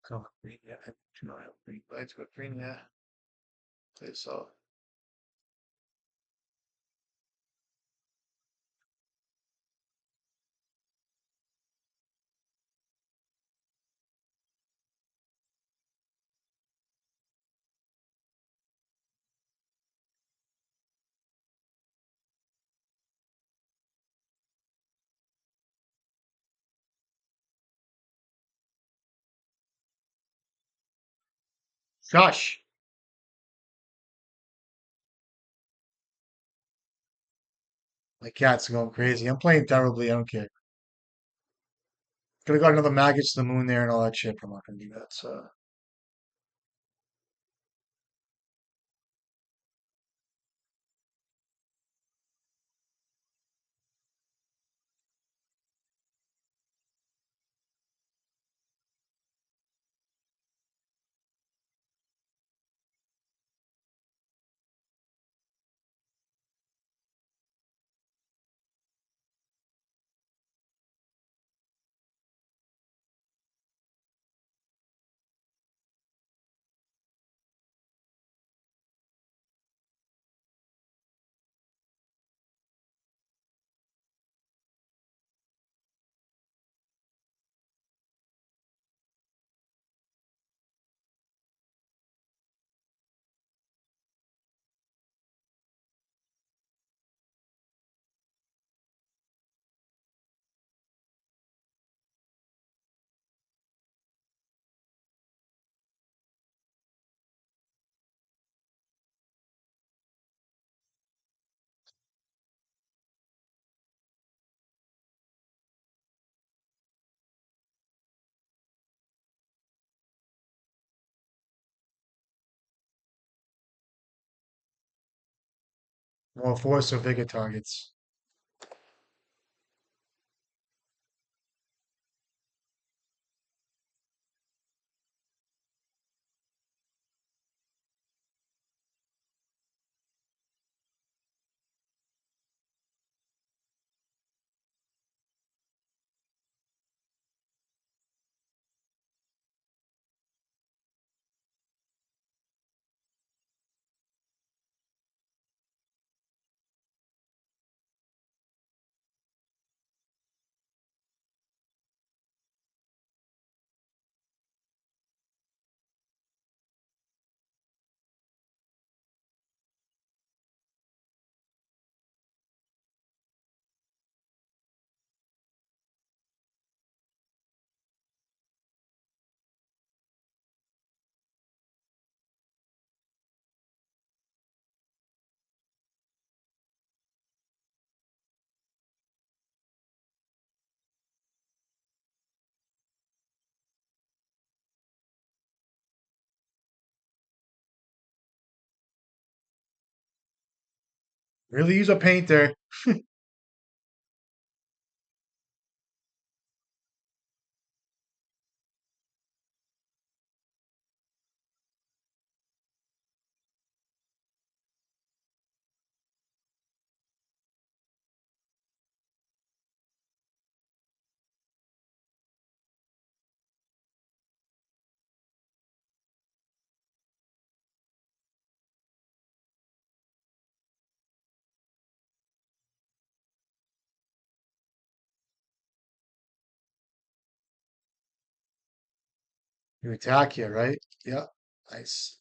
Oh, green, yeah. I do not have green. Let's go green, yeah. Okay, so, gosh, my cat's going crazy. I'm playing terribly. I don't care. Could have got another maggots to the moon there and all that shit. I'm not gonna do that. So, More force or vigor targets. Really use a painter. You attack here, right? Yep. Nice.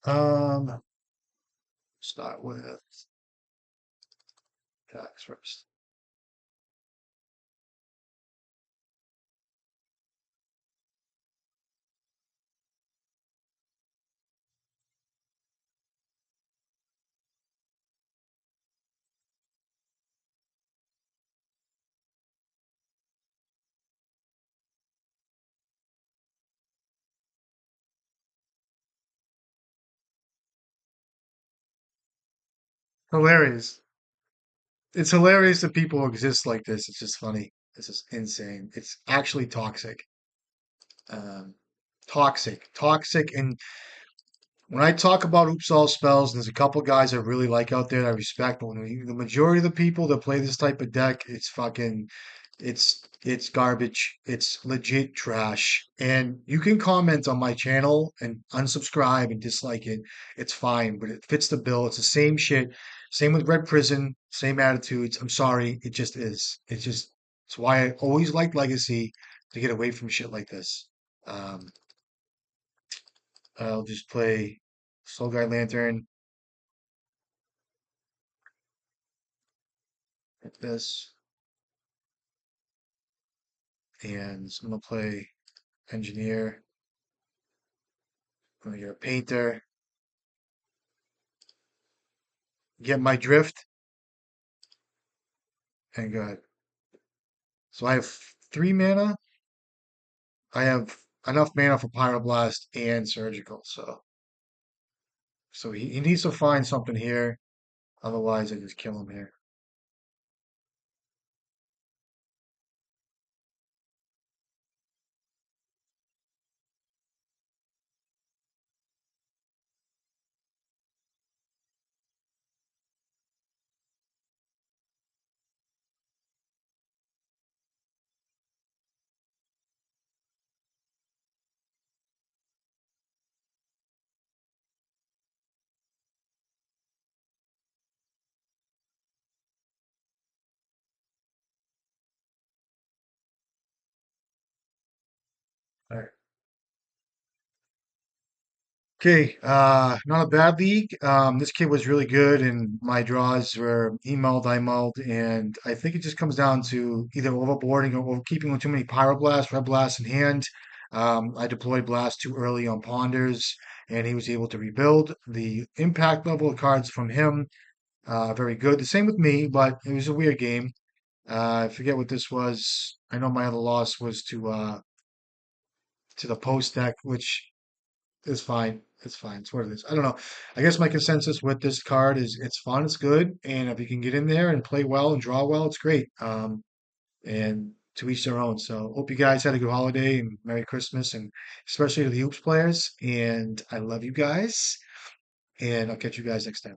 Um, Start with attacks first. Hilarious. It's hilarious that people exist like this. It's just funny. It's just insane. It's actually toxic. Um, toxic. And when I talk about oops all spells, there's a couple guys I really like out there that I respect, but the majority of the people that play this type of deck, it's fucking, it's garbage. It's legit trash. And you can comment on my channel and unsubscribe and dislike it. It's fine, but it fits the bill. It's the same shit. Same with Red Prison, same attitudes. I'm sorry, it just is. It's why I always liked Legacy to get away from shit like this. Um, I'll just play Soul Guide Lantern like this, and I'm gonna play Engineer. I'm gonna get a Painter. Get my drift? and good. So I have 3 mana. I have enough mana for Pyroblast and Surgical. So he needs to find something here. Otherwise, I just kill him here. All right. Okay, not a bad league. This kid was really good, and my draws were emailed, I mulled, and I think it just comes down to either overboarding or keeping too many Pyroblasts, Red Blasts in hand. I deployed Blast too early on Ponders, and he was able to rebuild. The impact level of cards from him, very good. The same with me, but it was a weird game. I forget what this was. I know my other loss was to the post deck, which it's fine. It's fine. It's what it is. I don't know. I guess my consensus with this card is it's fun, it's good, and if you can get in there and play well and draw well, it's great. And to each their own. So hope you guys had a good holiday and Merry Christmas, and especially to the Hoops players. And I love you guys, and I'll catch you guys next time.